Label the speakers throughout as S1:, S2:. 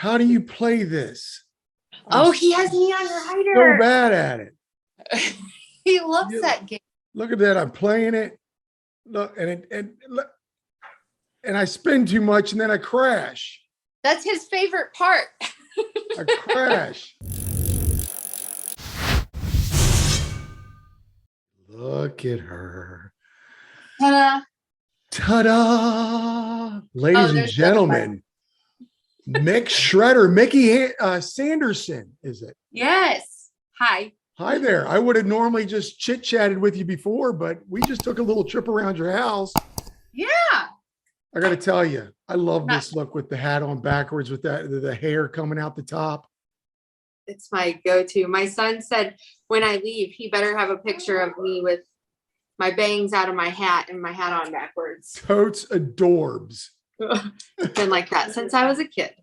S1: How do you play this?
S2: Oh, he has me on
S1: So
S2: rider.
S1: bad at it.
S2: He loves that game.
S1: Look at that. I'm playing it. Look, and I spin too much and then I crash.
S2: That's his favorite part.
S1: I crash. Look at her.
S2: Ta-da.
S1: Ta-da! Ladies and gentlemen, mick.shredder, Mickey Sanderson, is it?
S2: Yes. Hi.
S1: Hi there. I would have normally just chit-chatted with you before, but we just took a little trip around your house.
S2: Yeah.
S1: I got to tell you, I love this look with the hat on backwards with that the hair coming out the top.
S2: It's my go-to. My son said when I leave, he better have a picture of me with my bangs out of my hat and my hat on backwards.
S1: Totes adorbs.
S2: Been like that since I was a kid.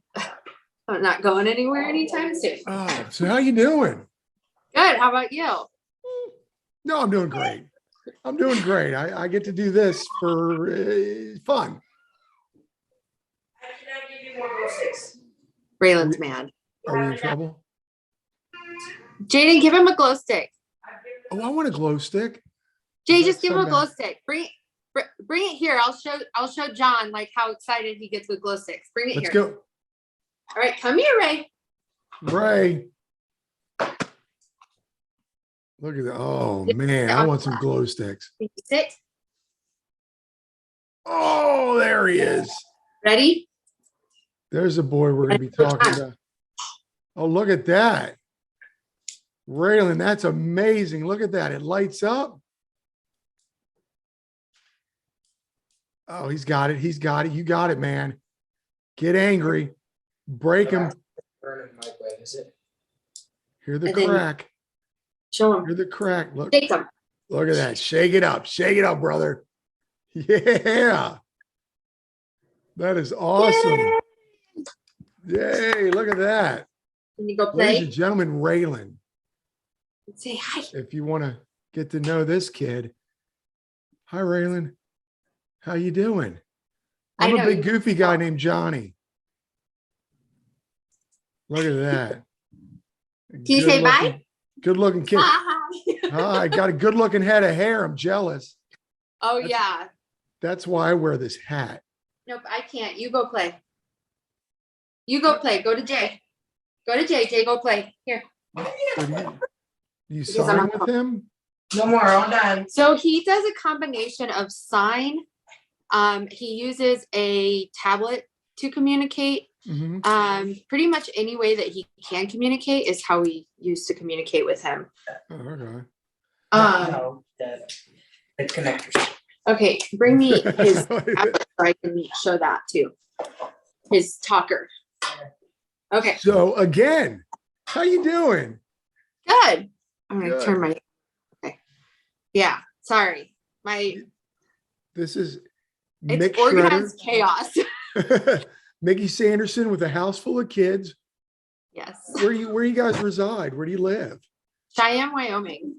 S2: I'm not going anywhere anytime soon.
S1: Oh, so how you doing?
S2: Good. How about you?
S1: No, I'm doing great. I'm doing great. I get to do this for fun.
S3: Can I give you more glow sticks?
S2: Raylan's mad.
S1: Are we in trouble?
S2: Jaden, give him a glow stick.
S1: Oh, I want a glow stick.
S2: Jay, just give him a glow stick. Bring it here. I'll show John like how excited he gets with glow sticks. Bring it here.
S1: Let's go.
S2: All right, come here, Ray.
S1: Ray. Look at that. Oh man, I want some glow sticks.
S2: Sit.
S1: Oh, there he is.
S2: Ready?
S1: There's a boy we're going to be talking about. Oh, look at that. Raylan, that's amazing. Look at that. It lights up. Oh, he's got it. He's got it. You got it, man. Get angry. Break him. Hear the crack.
S2: Show him.
S1: Hear the crack. Look.
S2: Shake him.
S1: Look at that. Shake it up. Shake it up, brother. Yeah. That is awesome. Yay. Look at that.
S2: Can you go
S1: Ladies
S2: play?
S1: and gentlemen, Raylan.
S2: Say hi.
S1: If you want to get to know this kid. Hi, Raylan. How you doing? I'm a big goofy guy named Johnny. Look at that.
S2: Can you say bye?
S1: Good looking kid.
S2: Hi.
S1: I got a good looking head of hair. I'm jealous.
S2: Oh, yeah.
S1: That's why I wear this hat.
S2: Nope, I can't. You go play. You go play. Go to Jay. Go to Jay. Jay, go play. Here.
S1: You sign with him?
S3: No more. All done.
S2: So he does a combination of sign. He uses a tablet to communicate.
S1: Mm-hmm.
S2: Pretty much any way that he can communicate is how we used to communicate with him.
S1: Oh, okay.
S3: No, the connectors.
S2: Okay, bring me his tablet so I can show that too. His talker. Okay.
S1: So again, how you doing?
S2: Good. I'm gonna turn my. Okay. Yeah. Sorry.
S1: This is
S2: It's organized chaos.
S1: Mickey Sanderson with a house full of kids.
S2: Yes.
S1: Where you guys reside? Where do you live?
S2: Cheyenne, Wyoming.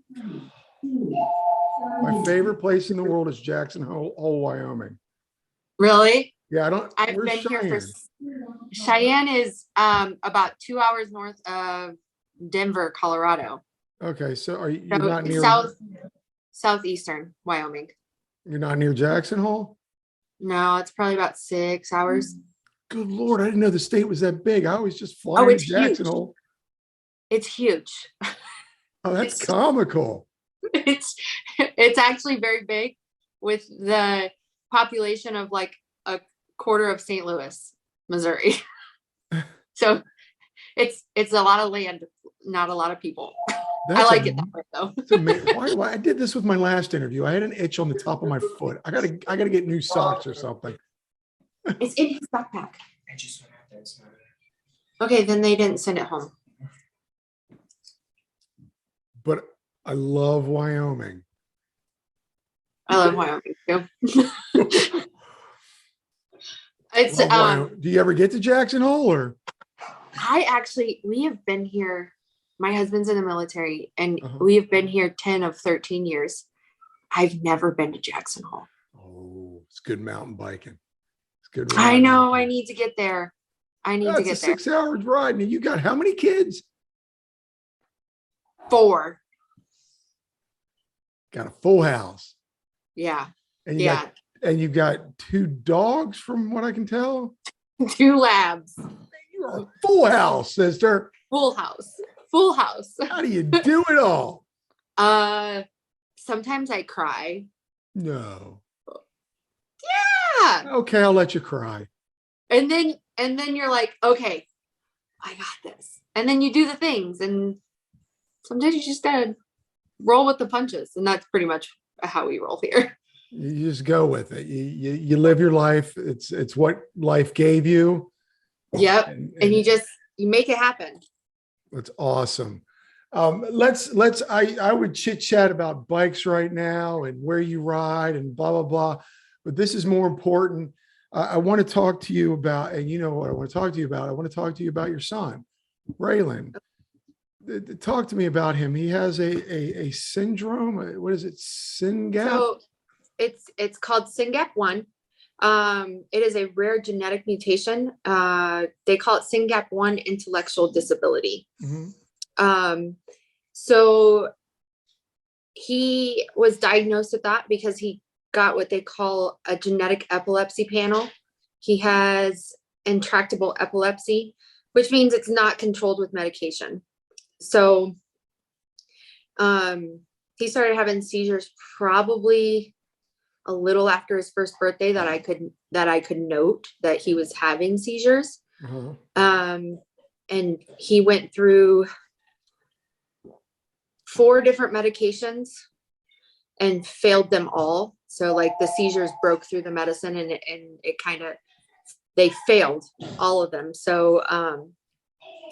S1: My favorite place in the world is Jackson Hole, Wyoming.
S2: Really?
S1: Yeah,
S2: I've been here for. Cheyenne is about 2 hours north of Denver, Colorado.
S1: Okay, so you're not near
S2: southeastern Wyoming.
S1: You're not near Jackson Hole?
S2: No, it's probably about 6 hours.
S1: Good Lord, I didn't know the state was that big. I always just fly to Jackson Hole.
S2: It's huge.
S1: Oh, that's comical.
S2: It's actually very big with the population of like a quarter of St. Louis, Missouri. So it's a lot of land, not a lot of people. I like it that way though.
S1: Why I did this with my last interview. I had an itch on the top of my foot. I gotta get new socks or something.
S2: It's in his backpack.
S3: I just went out there. It's not
S2: Okay, then they didn't send it home.
S1: But I love Wyoming.
S2: I love Wyoming too. It's
S1: do you ever get to Jackson Hole or?
S2: we have been here. My husband's in the military and we have been here 10 of 13 years. I've never been to Jackson Hole.
S1: Oh, it's good mountain biking. It's good.
S2: I know. I need to get there. I need to
S1: That's a
S2: get there.
S1: 6 hours ride. And you got how many kids?
S2: 4.
S1: Got a full house.
S2: Yeah.
S1: And you
S2: Yeah.
S1: got and you got 2 dogs from what I can tell.
S2: 2 labs.
S1: You are a full house, sister.
S2: Full house. Full house.
S1: How do you do it all?
S2: Sometimes I cry.
S1: No.
S2: Yeah.
S1: Okay, I'll let you cry.
S2: And then you're like, okay, I got this. And then you do the things, and sometimes you just gotta roll with the punches. And that's pretty much how we roll here.
S1: You just go with it. You live your life. It's what life gave you.
S2: Yep. And you make it happen.
S1: That's awesome. I would chit chat about bikes right now and where you ride and blah, blah, blah. But this is more important. I want to talk to you about, and you know what I want to talk to you about. I want to talk to you about your son, Raylan. Talk to me about him. He has a syndrome. What is it? Syngap?
S2: So it's called Syngap 1. It is a rare genetic mutation. They call it Syngap 1 intellectual disability.
S1: Mm-hmm.
S2: So he was diagnosed with that because he got what they call a genetic epilepsy panel. He has intractable epilepsy, which means it's not controlled with medication. So he started having seizures probably a little after his first birthday that I could note that he was having seizures.
S1: Uh-huh.
S2: And he went through 4 different medications and failed them all. So like the seizures broke through the medicine, and they failed all of them. So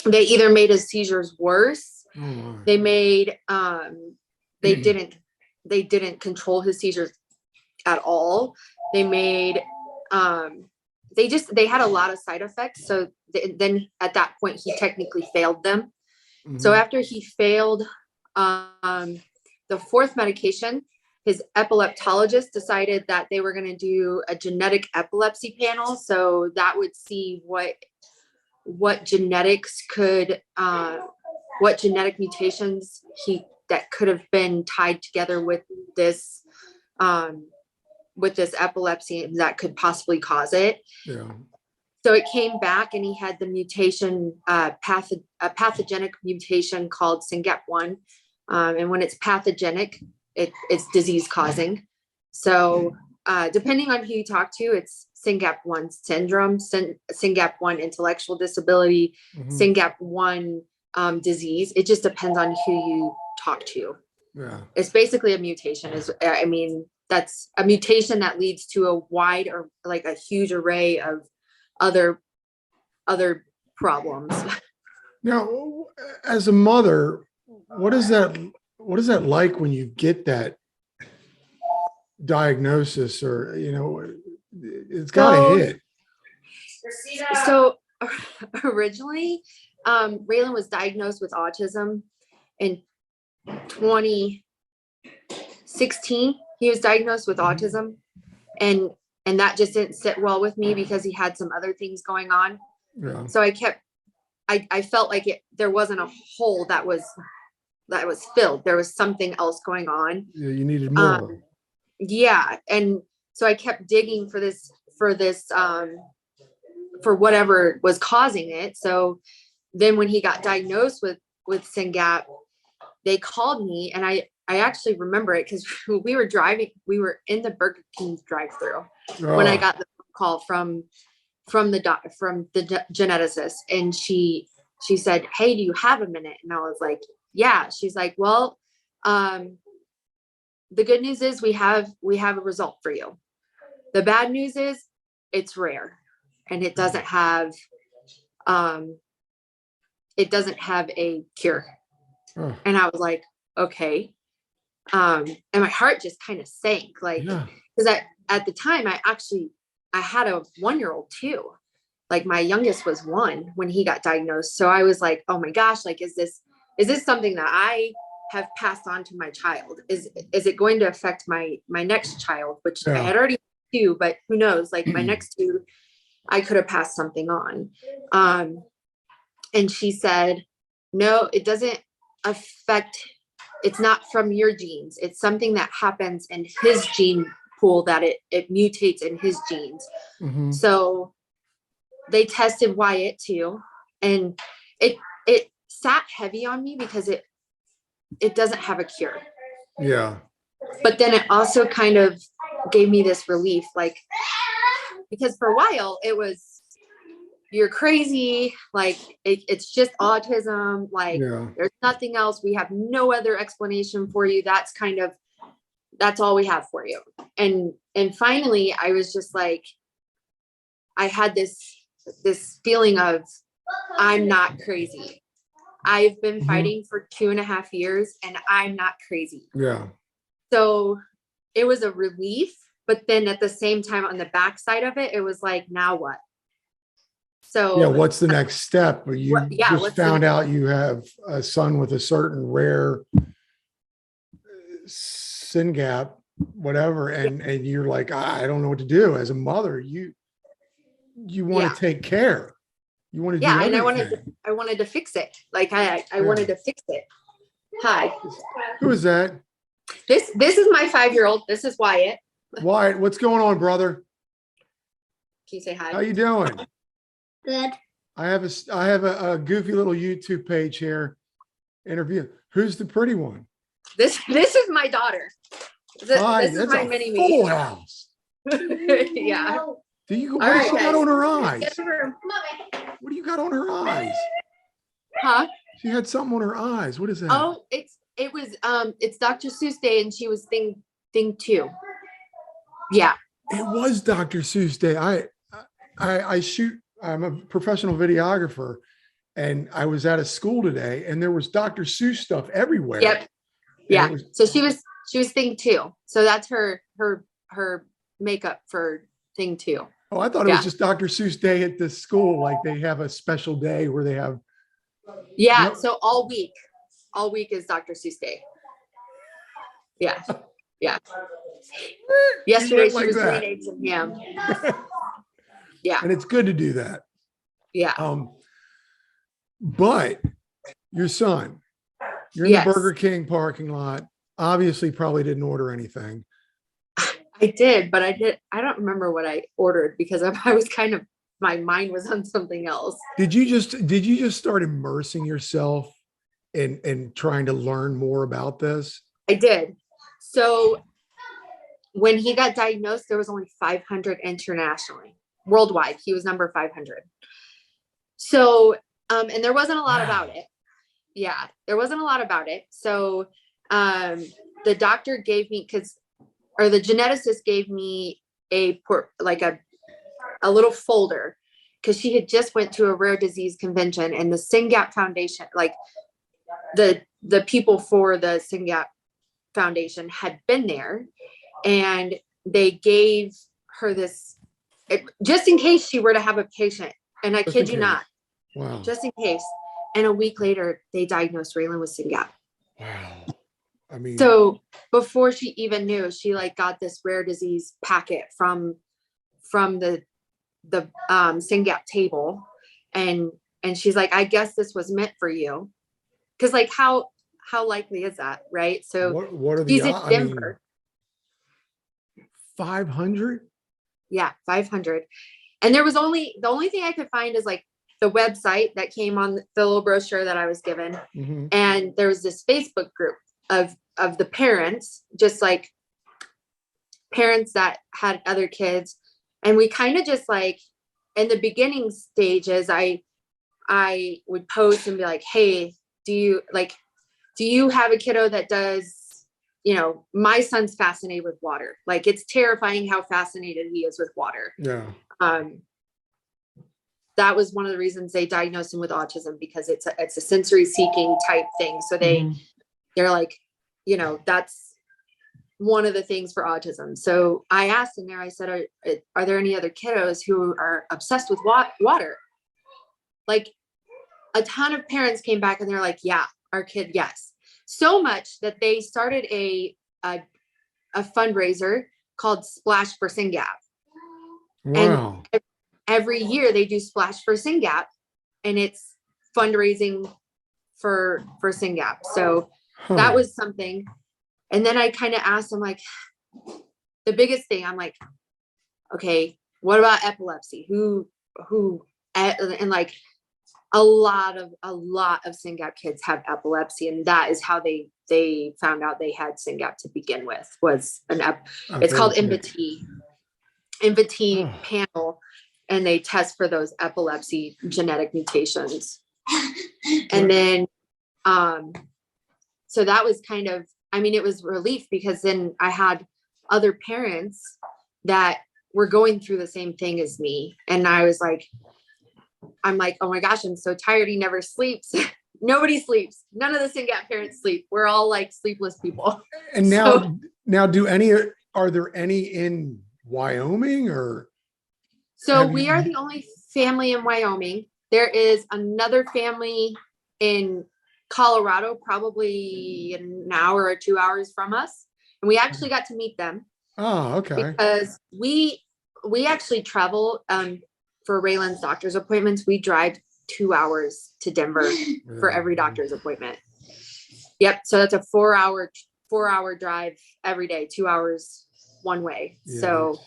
S2: they either made his seizures worse.
S1: Oh my.
S2: They made they didn't control his seizures at all. They made they had a lot of side effects. So then at that point he technically failed them.
S1: Mm-hmm.
S2: So after he failed the 4th medication, his epileptologist decided that they were going to do a genetic epilepsy panel. So that would see what genetics could what genetic mutations that could have been tied together with this epilepsy that could possibly cause it.
S1: Yeah.
S2: So it came back, and he had the mutation, a pathogenic mutation called Syngap 1. And when it's pathogenic, it's disease causing. So depending on who you talk to, it's Syngap 1 syndrome, Syngap 1 intellectual disability,
S1: Mm-hmm.
S2: Syngap 1 disease. It just depends on who you talk to.
S1: Yeah.
S2: It's basically a mutation. That's a mutation that leads to a wide, or like a huge array of other problems.
S1: Now, as a mother, what is that like when you get that diagnosis, or, it's got to hit.
S2: So originally, Raylan was diagnosed with autism in 2016. He was diagnosed with autism, and that just didn't sit well with me because he had some other things going on.
S1: Yeah.
S2: So I felt like there wasn't a hole that was filled. There was something else going on.
S1: Yeah, you needed more.
S2: Yeah. And so I kept digging for whatever was causing it. So then when he got diagnosed with Syngap, they called me, and I actually remember it because we were in the Burger King drive-thru when I got the call from the geneticist, and she said, "Hey, do you have a minute?" And I was like, "Yeah." She's like, "Well, the good news is we have a result for you. The bad news is it's rare, and it doesn't have a cure."
S1: Oh.
S2: And I was like, "Okay." And my heart just kind of sank, like, because at the time I had a 1-year-old too. Like my youngest was 1 when he got diagnosed. So I was like, oh my gosh, like, is this something that I have passed on to my child? Is it going to affect my next child, which I had already 2, but who knows, like my next 2, I could have passed something on. And she said, no, it doesn't affect, it's not from your genes. It's something that happens in his gene pool, that it mutates in his genes.
S1: Mhm.
S2: So they tested Wyatt too. And it sat heavy on me because it doesn't have a cure.
S1: Yeah.
S2: But then it also kind of gave me this relief, like, because for a while it was, you're crazy, like it's just autism, like
S1: Yeah.
S2: there's nothing else, we have no other explanation for you, that's all we have for you. And finally I was just like, I had this feeling of, I'm not crazy. I've been fighting for 2.5 years and I'm not crazy.
S1: Yeah.
S2: So it was a relief, but then at the same time on the backside of it, it was like, now what? So
S1: Yeah. What's the next step? You just found out you have a son with a certain rare Syngap, whatever. And you're like, I don't know what to do. As a mother, you want to take care. You want to do
S2: and
S1: everything.
S2: I wanted to fix it. Like I wanted to fix it. Hi.
S1: Who is that?
S2: This is my 5-year-old. This is Wyatt.
S1: Wyatt, what's going on, brother?
S2: Can you say hi?
S1: How you doing?
S3: Good.
S1: I have a goofy little YouTube page here. Interview. Who's the pretty one?
S2: This is my daughter.
S1: Hi,
S2: This is
S1: that's
S2: my
S1: a
S2: mini
S1: full
S2: me.
S1: house.
S2: Yeah.
S1: Do you go?
S2: All
S1: What
S2: right,
S1: do you got
S2: guys.
S1: on her eyes?
S2: Get in the room.
S1: What do you got on her eyes?
S2: Huh?
S1: She had something on her eyes. What is that?
S2: Oh, it's Dr. Seuss Day, and she was thing 2. Yeah.
S1: It was Dr. Seuss Day. I shoot. I'm a professional videographer, and I was at a school today, and there was Dr. Seuss stuff everywhere.
S2: Yep. Yeah.
S1: Was,
S2: so she was thing 2. So that's her makeup for thing 2.
S1: oh, I thought it was just Dr. Seuss Day at the school. Like they have a special day where they have.
S2: Yeah.
S1: Nope.
S2: So all week is Dr. Seuss Day. Yeah. Yeah. Yesterday she was doing eggs and ham. Yeah.
S1: And it's good to do that.
S2: Yeah.
S1: But your son, you're in the Burger King parking lot, obviously probably didn't order anything.
S2: I did, but I don't remember what I ordered because I was kind of, my mind was on something else.
S1: Did you just start immersing yourself in trying to learn more about this?
S2: I did. So when he got diagnosed, there was only 500 internationally. Worldwide, he was number 500. So, and there wasn't a lot about it. Yeah, there wasn't a lot about it. So, the doctor gave me, the geneticist gave me a little folder, because she had just went to a rare disease convention, and the Syngap Foundation, like the people for the Syngap Foundation had been there, and they gave her this, just in case she were to have a patient. And I kid you not.
S1: Wow.
S2: Just in case. And a week later, they diagnosed Raylan with Syngap.
S1: Wow. I mean,
S2: so before she even knew, she got this rare disease packet from the Syngap table. And she's like, I guess this was meant for you. Cause how likely is that? Right. So
S1: what are the
S2: he's in Denver.
S1: 500?
S2: Yeah. 500. And the only thing I could find is the website that came on the little brochure that I was given.
S1: Mm-hmm.
S2: And there was this Facebook group of the parents, just parents that had other kids. And we kind of just in the beginning stages, I would post and be like, hey, do you have a kiddo that does, my son's fascinated with water. It's terrifying how fascinated he is with water.
S1: Yeah.
S2: That was one of the reasons they diagnosed him with autism, because it's a sensory seeking type thing. So they're like, that's one of the things for autism. So I asked in there, I said, are there any other kiddos who are obsessed with water? A ton of parents came back and they're like, yeah, our kid. Yes. So much that they started a fundraiser called Splash for Syngap.
S1: Wow.
S2: And every year they do Splash for Syngap, and it's fundraising for Syngap. So that was something. And then I kind of asked him, like, the biggest thing, I'm like, okay, what about epilepsy? And like a lot of Syngap kids have epilepsy, and that is how they found out they had Syngap to begin with, was it's called Invitee panel, and they test for those epilepsy genetic mutations. And then so that was kind of, I mean, it was relief, because then I had other parents that were going through the same thing as me. And I was like, I'm like, oh my gosh, I'm so tired. He never sleeps. Nobody sleeps. None of the Syngap parents sleep. We're all like sleepless people.
S1: And now are there any in Wyoming, or?
S2: So we are the only family in Wyoming. There is another family in Colorado, probably an hour or 2 hours from us. And we actually got to meet them.
S1: Oh, okay.
S2: Because we actually travel for Raylan's doctor's appointments. We drive 2 hours to Denver for every doctor's appointment. Yep. So that's a 4-hour drive every day, 2 hours one way. Yeah, so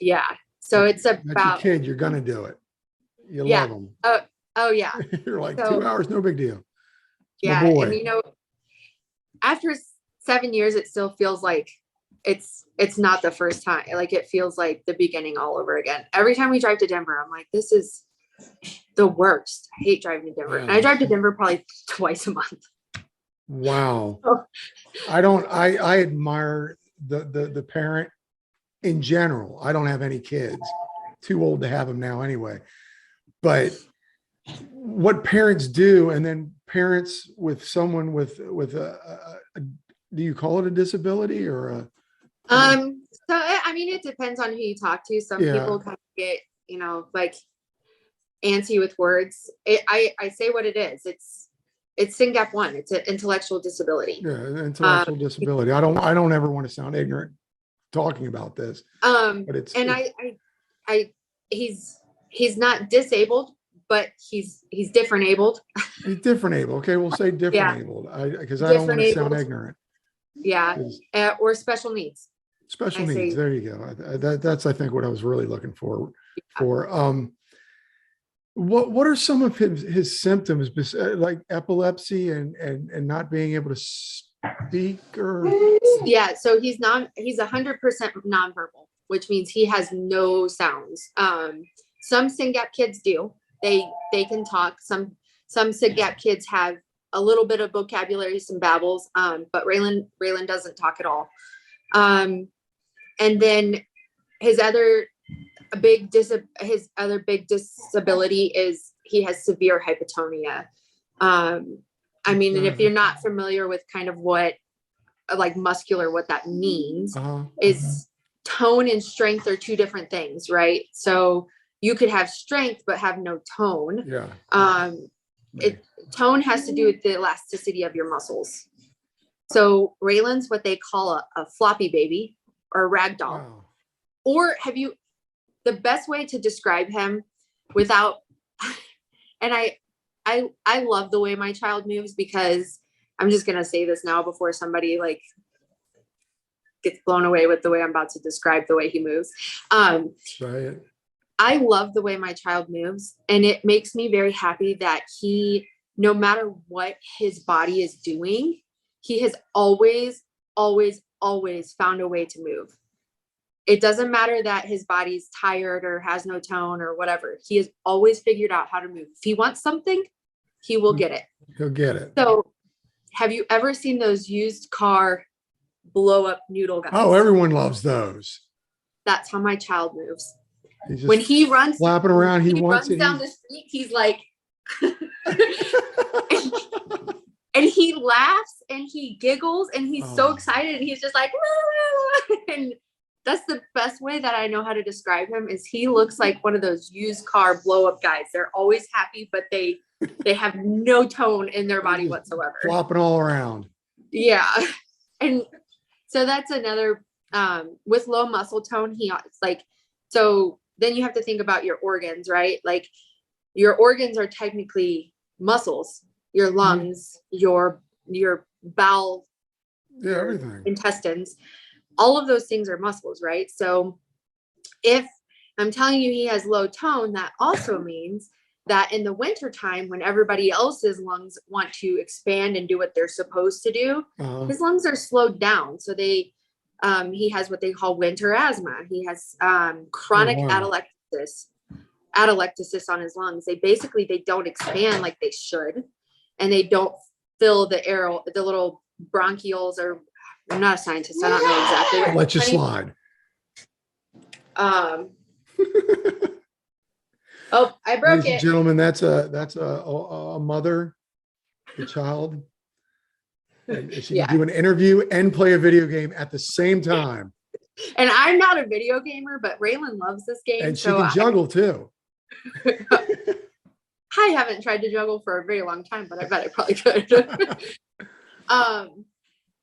S2: yeah. So it's about,
S1: that's your kid, you're gonna do it. You love them.
S2: Oh yeah.
S1: You're like, 2 hours, no big deal.
S2: Yeah. And you know, after 7 years, it still feels like it's not the first time. Like, it feels like the beginning all over again. Every time we drive to Denver, I'm like, this is the worst. I hate driving to Denver. And I drive to Denver probably twice a month.
S1: Wow. I admire the parent in general. I don't have any kids, too old to have them now anyway, but what parents do, and then parents with someone with a do you call it a disability or a?
S2: So I mean, it depends on who you talk to. Some people kind of get, you know, like antsy with words. I say what it is. It's Syngap 1. It's an intellectual disability.
S1: Yeah, intellectual disability. I don't ever want to sound ignorant talking about this. But it's,
S2: and he's not disabled, but he's different abled.
S1: He's different able. Okay, we'll say different abled. Because I don't want to sound ignorant.
S2: Yeah, or special needs.
S1: Special needs. There you go. That's I think what I was really looking for. What are some of his symptoms, like epilepsy and not being able to speak, or?
S2: Yeah, so he's 100% nonverbal, which means he has no sounds. Some Syngap kids do. They can talk. Some Syngap kids have a little bit of vocabulary, some babbles, but Raylan doesn't talk at all. And then his other big disability is he has severe hypotonia. I mean, and if you're not familiar with kind of what, like muscular, what that means, is tone and strength are two different things, right? So you could have strength but have no tone.
S1: Yeah.
S2: Tone has to do with the elasticity of your muscles. So Raylan's what they call a floppy baby or a rag doll.
S1: Wow.
S2: Or the best way to describe him without, and I love the way my child moves, because I'm just going to say this now before somebody like gets blown away with the way I'm about to describe the way he moves.
S1: Right.
S2: I love the way my child moves, and it makes me very happy that he, no matter what his body is doing, he has always, always, always found a way to move. It doesn't matter that his body's tired or has no tone or whatever. He has always figured out how to move. If he wants something, he will get it.
S1: He'll get it.
S2: So have you ever seen those used car blow up noodle guys?
S1: Oh, everyone loves those.
S2: That's how my child moves. When he runs
S1: flapping around, he
S2: runs down the street, he's like, and he laughs and he giggles and he's so excited, and he's just like, and that's the best way that I know how to describe him, is he looks like one of those used car blow up guys. They're always happy, but they have no tone in their body whatsoever.
S1: Flopping all around.
S2: Yeah. And so that's another, with low muscle tone, it's like, so then you have to think about your organs, right? Like your organs are technically muscles, your lungs, your bowel, your
S1: everything.
S2: intestines, all of those things are muscles, right? So if I'm telling you he has low tone, that also means that in the winter time, when everybody else's lungs want to expand and do what they're supposed to do, his lungs are slowed down. So he has what they call winter asthma. He has chronic atelectasis on his lungs. They don't expand like they should, and they don't fill the little bronchioles, or I'm not a scientist, I don't know exactly.
S1: I'll let you slide.
S2: Oh, I broke
S1: Ladies and
S2: it.
S1: gentlemen, that's a mother, the child. And she can do an interview and play a video game at the same time.
S2: And I'm not a video gamer, but Raylan loves this game.
S1: And she can juggle too.
S2: I haven't tried to juggle for a very long time, but I bet I probably could.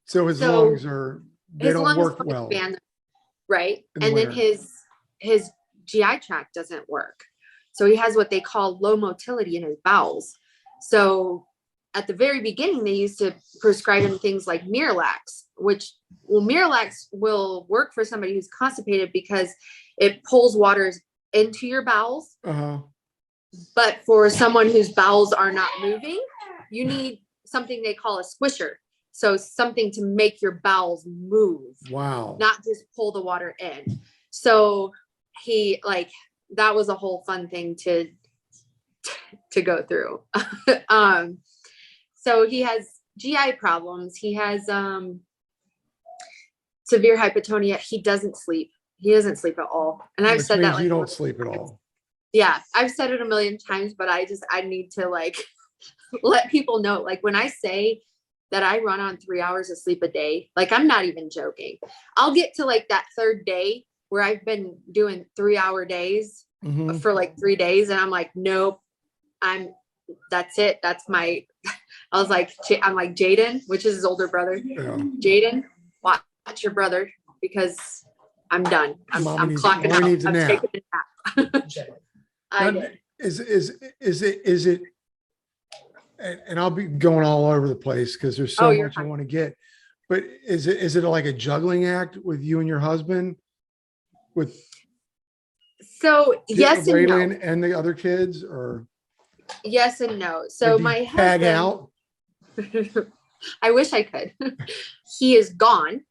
S1: So his lungs don't work well.
S2: Expand, right? And then his GI tract doesn't work. So he has what they call low motility in his bowels. So at the very beginning, they used to prescribe him things like Miralax, Miralax will work for somebody who's constipated because it pulls waters into your bowels. But for someone whose bowels are not moving, you need something they call a squisher. So something to make your bowels move. Wow. Not just pull the water in. So that was a whole fun thing to go through. So he has GI problems. He has severe hypotonia. He doesn't sleep. He doesn't sleep at all. And I've said that
S1: you don't sleep at all.
S2: Yeah, I've said it a million times, but I need to let people know. Like when I say that I run on 3 hours of sleep a day, I'm not even joking. I'll get to that third day where I've been doing 3-hour days for 3 days. And I'm like, nope, that's it. That's my, I'm like Jaden, which is his older brother. Yeah. Jaden, watch your brother because I'm done. I'm clocking out. I'm taking a nap. I did.
S1: Is it, and I'll be going all over the place because there's so much I want to get, but is it like a juggling act with you and your husband?
S2: So yes and no.
S1: Raylan and the other kids, or
S2: yes and no. So my husband,
S1: tag out.
S2: I wish I could. He is gone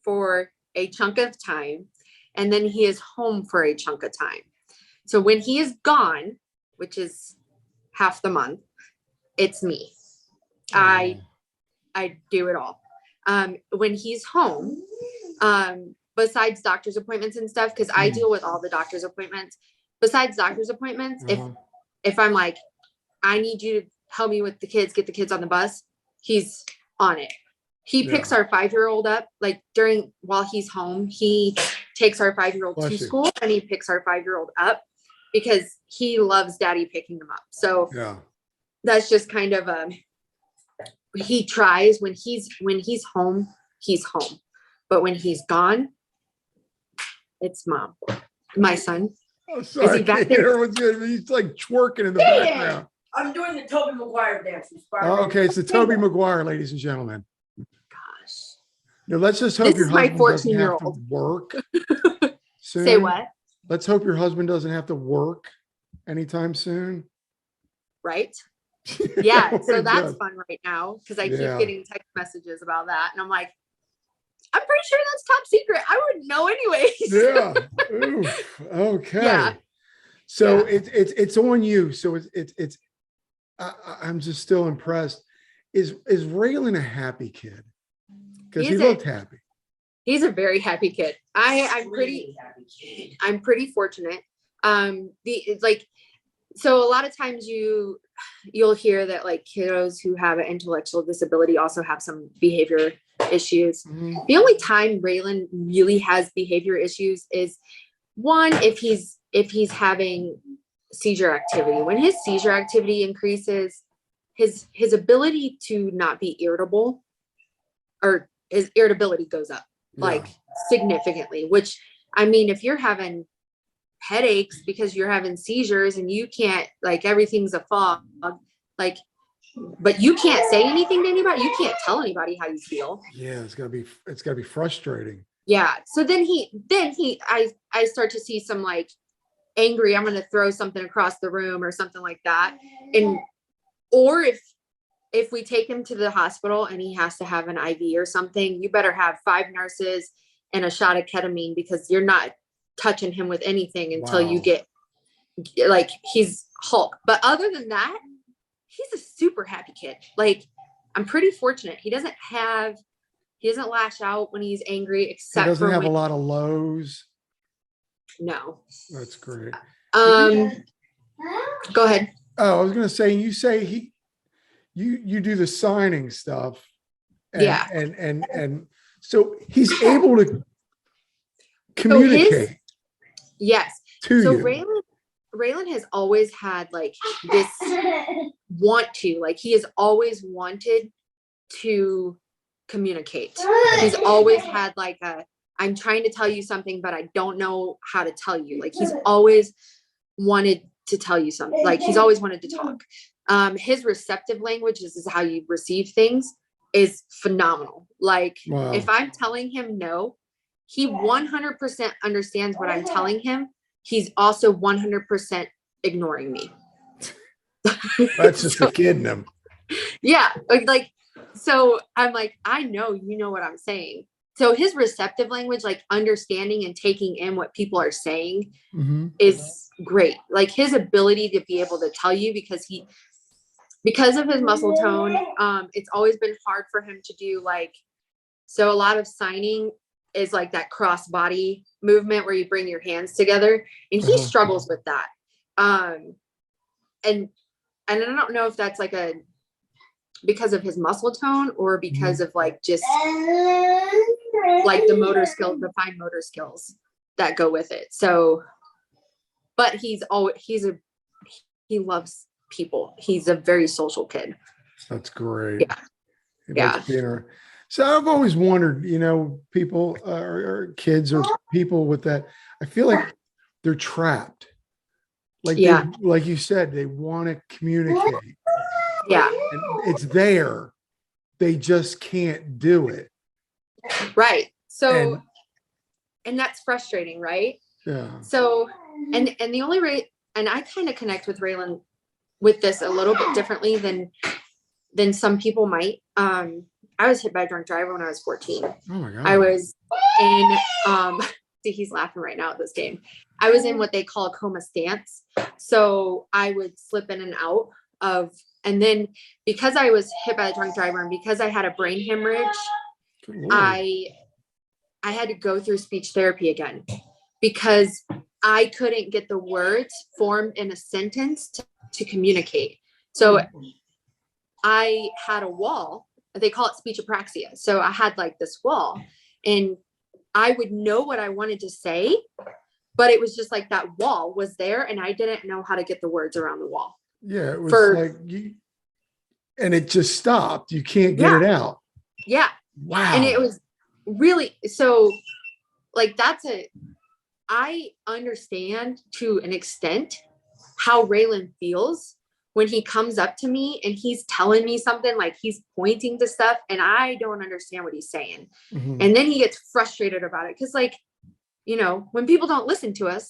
S2: for a chunk of time, and then he is home for a chunk of time. So when he is gone, which is half the month, it's me. I do it all. When he's home, besides doctor's appointments and stuff, because I deal with all the doctor's appointments. Besides doctor's appointments, if I'm like, I need you to help me with the kids, get the kids on the bus, he's on it. He picks our 5-year-old up, while he's home, he takes our 5-year-old to school, and he picks our 5-year-old up because he loves daddy picking them up. So that's just kind of he tries when he's home, he's home. But when he's gone, it's mom, my son.
S1: Oh, sorry. He's twerking in the background.
S3: I'm doing the Tobey Maguire dance.
S1: Okay, it's the Tobey Maguire, ladies and gentlemen.
S2: Gosh.
S1: Now let's just hope your husband doesn't have to work soon.
S2: Say what?
S1: Let's hope your husband doesn't have to work anytime soon.
S2: Right? Yeah. So that's fun right now because I keep getting text messages about that, and I'm like, I'm pretty sure that's top secret. I wouldn't know anyways.
S1: Yeah. Oof. Okay. Yeah. So it's on you. So it's I'm just still impressed. Is Raylan a happy kid? Because he looked happy.
S2: He's a very happy kid. I'm pretty fortunate. So a lot of times you'll hear that kiddos who have an intellectual disability also have some behavior issues. The only time Raylan really has behavior issues is one, if he's having seizure activity. When his seizure activity increases, his ability to not be irritable, or his irritability goes up significantly, which, I mean, if you're having headaches because you're having seizures and you can't, like, everything's a fog, like, but you can't say anything to anybody. You can't tell anybody how you feel.
S1: Yeah, it's gotta be frustrating.
S2: Yeah. So then I start to see some like angry, I'm going to throw something across the room or something like that. And, or if we take him to the hospital and he has to have an IV or something, you better have 5 nurses and a shot of ketamine, because you're not touching him with anything until you
S1: Wow.
S2: get, like, he's Hulk. But other than that, he's a super happy kid. Like, I'm pretty fortunate. He doesn't lash out when he's angry,
S1: He
S2: except
S1: doesn't
S2: for
S1: have a
S2: when,
S1: lot of lows.
S2: no.
S1: That's great.
S2: Go ahead.
S1: Oh, I was gonna say, you say you do the signing stuff. And,
S2: Yeah.
S1: and so he's able to
S2: So
S1: communicate
S2: yes.
S1: to
S2: So
S1: you.
S2: Raylan has always had like this like, he has always wanted to communicate. He's always had like I'm trying to tell you something, but I don't know how to tell you. Like, he's always wanted to tell you something. Like, he's always wanted to talk. His receptive language is how you receive things is phenomenal. Like,
S1: Wow.
S2: if I'm telling him no, he 100% understands what I'm telling him. He's also 100% ignoring me.
S1: That's just
S2: So,
S1: the kid in him.
S2: yeah. Like, so I'm like, I know, you know what I'm saying. So his receptive language, like understanding and taking in what people are saying, is great. Like, his ability to be able to tell you, because of his muscle tone, it's always been hard for him to do, like, so a lot of signing is like that cross body movement where you bring your hands together, and he struggles with that. And I don't know if that's like because of his muscle tone or because of like just like the motor skills, the fine motor skills that go with it. So, but he loves people. He's a very social kid.
S1: That's great.
S2: Yeah.
S1: He
S2: Yeah.
S1: likes being so I've always wondered, people or kids or people with that, I feel like they're trapped. Like,
S2: Yeah.
S1: like you said, they want to communicate.
S2: Yeah.
S1: And it's there. They just can't do it.
S2: Right. So, and that's frustrating, right?
S1: Yeah.
S2: So, and the only way, and I kind of connect with Raylan with this a little bit differently than some people might. I was hit by a drunk driver when I was 14.
S1: Oh my God.
S2: I was in, see, he's laughing right now at this game. I was in what they call a coma stance. So I would slip in and out and then because I was hit by a drunk driver and because I had a brain hemorrhage, I had to go through speech therapy again because I couldn't get the words formed in a sentence to communicate. So I had a wall. They call it speech apraxia. So I had like this wall and I would know what I wanted to say, but it was just like that wall was there and I didn't know how to get the words around the wall.
S1: Yeah, it was and it just stopped. You can't get it out.
S2: Yeah.
S1: Wow.
S2: And it was really, so like I understand to an extent how Raylan feels when he comes up to me and he's telling me something, like he's pointing to stuff and I don't understand what he's saying. And then he gets frustrated about it. Cause like, when people don't listen to us,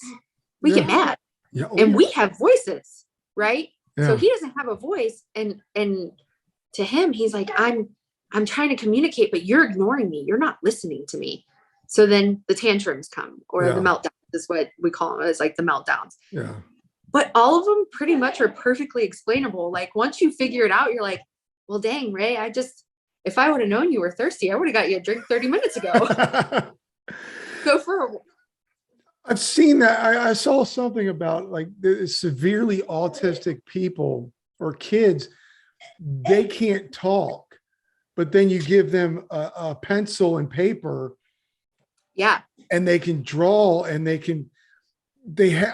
S2: we get mad and we have voices, right? Yeah. So he doesn't have a voice. And to him, he's like, I'm trying to communicate, but you're ignoring me. You're not listening to me. So then the tantrums come, or the meltdowns is what we call them. It's like the meltdowns. Yeah. But all of them pretty much are perfectly explainable. Like once you figure it out, you're like, well, dang, Ray, if I would have known you were thirsty, I would have got you a drink 30 minutes ago. Go for a
S1: I've seen that. I saw something about like the severely autistic people or kids, they can't talk, but then you give them a pencil and paper.
S2: Yeah.
S1: And they can draw and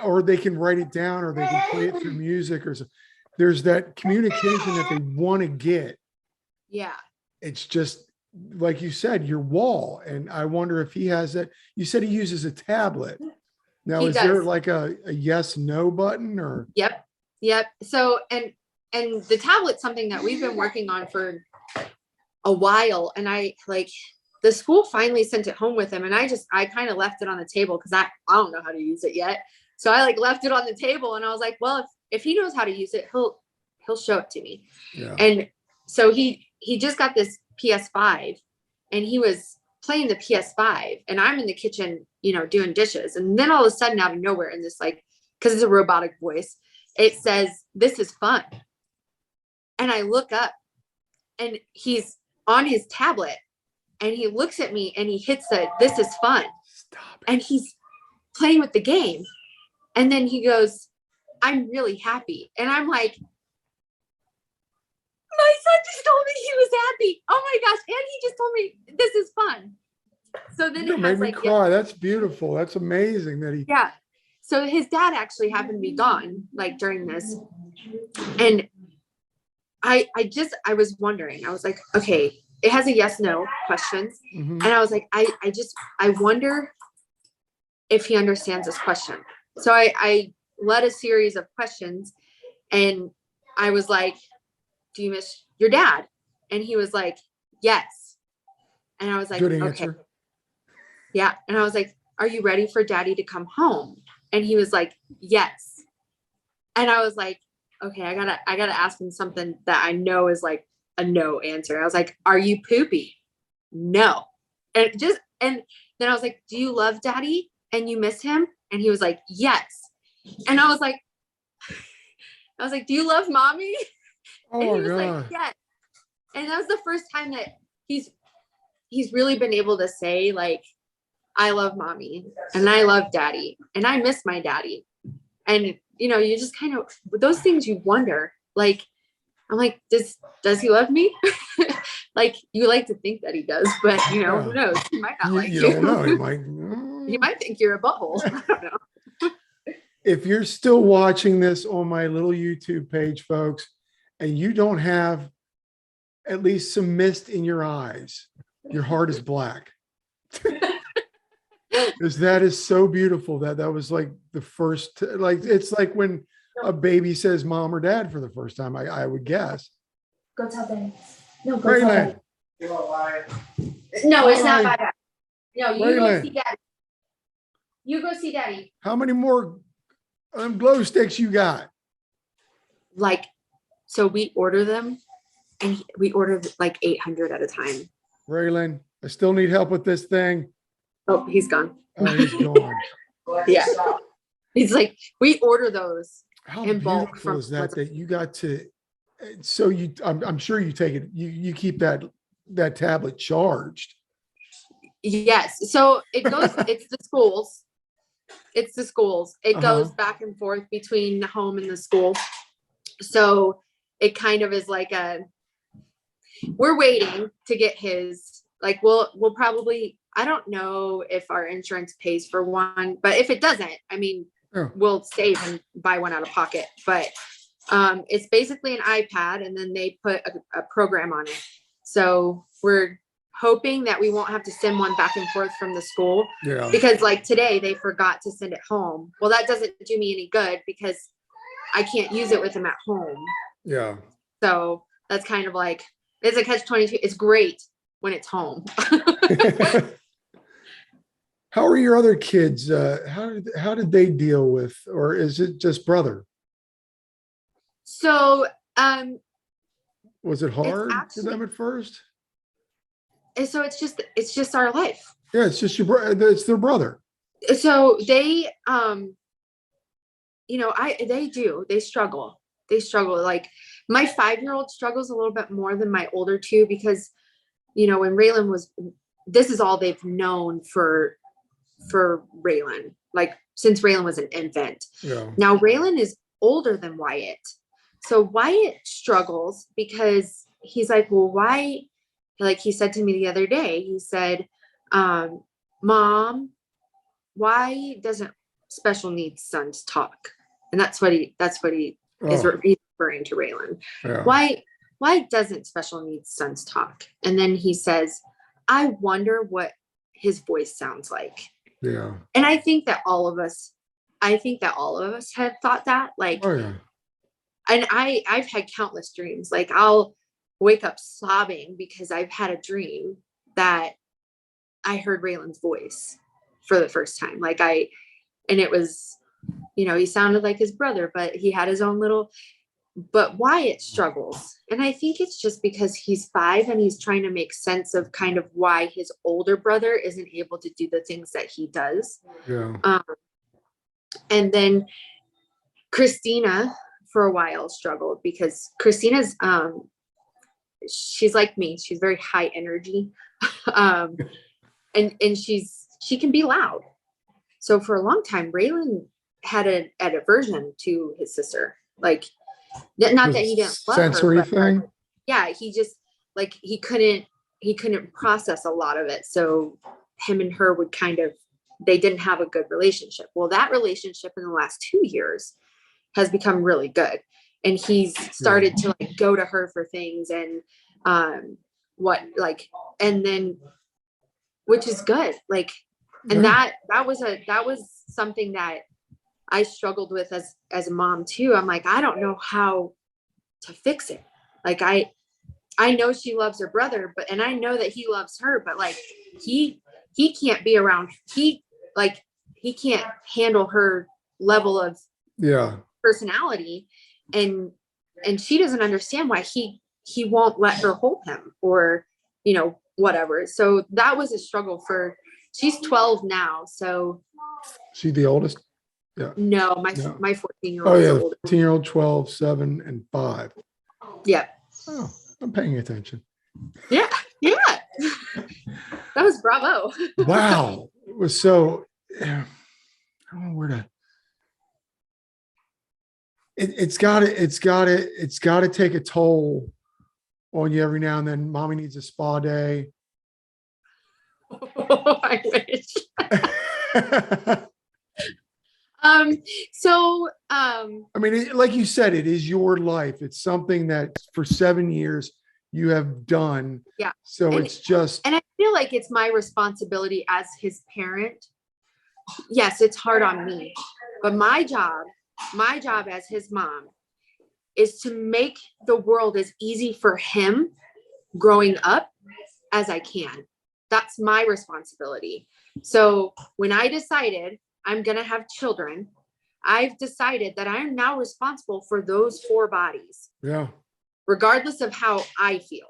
S1: or they can write it down or they can play it through music or something. There's that communication that they want to get.
S2: Yeah.
S1: It's just like you said, your wall. And I wonder if he has that. You said he uses a tablet. Now,
S2: He
S1: is there
S2: does.
S1: like a yes, no button or?
S2: Yep. Yep. So, and the tablet's something that we've been working on for a while. And I like, the school finally sent it home with him. And I kind of left it on the table because I don't know how to use it yet. So I like left it on the table and I was like, well, if he knows how to use it, he'll show it to me.
S1: Yeah.
S2: And so he just got this PS5 and he was playing the PS5 and I'm in the kitchen, you know, doing dishes. And then all of a sudden out of nowhere in this, like, cause it's a robotic voice, it says, "This is fun." And I look up and he's on his tablet and he looks at me and he hits the, "This is fun."
S1: Stop it.
S2: And he's playing with the game. And then he goes, "I'm really happy." And I'm like, my son just told me he was happy. Oh my gosh. And he just told me this is fun. So then
S1: You
S2: it
S1: made
S2: has
S1: me
S2: like,
S1: cry. That's beautiful. That's amazing that he.
S2: yeah. So his dad actually happened to be gone like during this. And I was wondering, I was like, okay, it has a yes, no questions.
S1: Mhm.
S2: And I was like, I wonder if he understands this question. So I led a series of questions and I was like, "Do you miss your dad?" And he was like, "Yes." And I was like,
S1: Good
S2: "Okay."
S1: answer.
S2: Yeah. And I was like, "Are you ready for daddy to come home?" And he was like, "Yes." And I was like, okay, I gotta ask him something that I know is like a no answer. I was like, "Are you poopy?" "No." And then I was like, "Do you love daddy and you miss him?" And he was like, "Yes." And I was like, "Do you love mommy?"
S1: Oh
S2: And he
S1: my
S2: was like,
S1: God.
S2: "Yes." And that was the first time that he's really been able to say like, "I love mommy and I love daddy and I miss my daddy." And you know, you just kind of, those things you wonder, like, I'm like, does he love me? Like, you like to think that he does, but you know, who knows? He might not like
S1: You
S2: you.
S1: don't know. He might.
S2: He might think you're a butthole. I don't know.
S1: If you're still watching this on my little YouTube page, folks, and you don't have at least some mist in your eyes, your heart is black. Because that is so beautiful. That was like the first, like, it's like when a baby says mom or dad for the first time, I would guess.
S3: Go tell them. No, go tell
S1: Raylan,
S3: them.
S2: No, it's not
S1: Hi.
S2: my dad. No, you go
S1: Raylan.
S2: see daddy. You go see daddy.
S1: how many more glow sticks you got?
S2: Like, so we order them and we order like 800 at a time.
S1: Raylan, I still need help with this thing.
S2: Oh, he's gone.
S1: Oh, he's gone.
S2: Yeah. He's like, we order those
S1: How
S2: in bulk
S1: beautiful
S2: from
S1: is that you got to, so I'm sure you take it, you keep that tablet charged.
S2: Yes. So it goes, it's the schools. It's the schools. It goes back and forth between the home and the school. So it kind of is like we're waiting to get his, like, we'll probably, I don't know if our insurance pays for one, but if it doesn't, I mean,
S1: Yeah.
S2: we'll save and buy one out of pocket. But it's basically an iPad and then they put a program on it. So we're hoping that we won't have to send one back and forth from the school.
S1: Yeah.
S2: Because like today they forgot to send it home. Well, that doesn't do me any good because I can't use it with them at home.
S1: Yeah.
S2: So that's kind of like, it's a catch-22. It's great when it's home.
S1: How are your other kids? How did they deal with, or is it just brother?
S2: So
S1: Was it hard for
S2: actually,
S1: them at first?
S2: so it's just our life.
S1: Yeah, it's just your brother. It's their brother.
S2: So they you know, they struggle. They struggle. Like my 5-year-old struggles a little bit more than my older two because, you know, when Raylan was, this is all they've known for Raylan, like since Raylan was an infant.
S1: Yeah.
S2: Now Raylan is older than Wyatt. So Wyatt struggles because he's like, well, why? Like he said to me the other day, he said, Mom, why doesn't special needs sons talk? And that's what he is referring to Raylan.
S1: Yeah.
S2: Why doesn't special needs sons talk? And then he says, I wonder what his voice sounds like.
S1: Yeah.
S2: And I think that all of us I think that all of us had thought that, like,
S1: Oh yeah.
S2: and I've had countless dreams. Like I'll wake up sobbing because I've had a dream that I heard Raylan's voice for the first time. And it was, he sounded like his brother, but he had his own little, but Wyatt struggles. And I think it's just because he's 5 and he's trying to make sense of kind of why his older brother isn't able to do the things that he does.
S1: Yeah.
S2: And then Christina for a while struggled because Christina's, she's like me. She's very high energy. And she can be loud. So for a long time, Raylan had an aversion to his sister. Like, not that he didn't love
S1: sensory
S2: her, but
S1: thing.
S2: yeah, he just like he couldn't process a lot of it. So him and her would they didn't have a good relationship. Well, that relationship in the last 2 years has become really good, and he's started to like go to her for things and and then, which is good. Like, and that was something that I struggled with as a mom too. I'm like, I don't know how to fix it. Like I know she loves her brother, and I know that he loves her, but like he can't be around. He can't handle her level of personality, and she doesn't understand why he won't let her hold him or whatever. So that was a struggle she's 12 now. So
S1: she the oldest? Yeah.
S2: No, my 14-year-old.
S1: Oh yeah, 14-year-old, 12, 7, and 5.
S2: Yeah.
S1: Oh, I'm paying attention.
S2: Yeah. That was bravo.
S1: Wow. It was so. I don't know where to. It's got to take a toll on you every now and then. Mommy needs a spa day.
S2: I wish. I
S1: mean, like you said, it is your life. It's something that for 7 years you have done.
S2: Yeah.
S1: So it's just.
S2: And I feel like it's my responsibility as his parent. Yes, it's hard on me, but my job as his mom is to make the world as easy for him growing up as I can. That's my responsibility. So when I decided I'm going to have children, I've decided that I am now responsible for those 4 bodies.
S1: Yeah.
S2: Regardless of how I feel,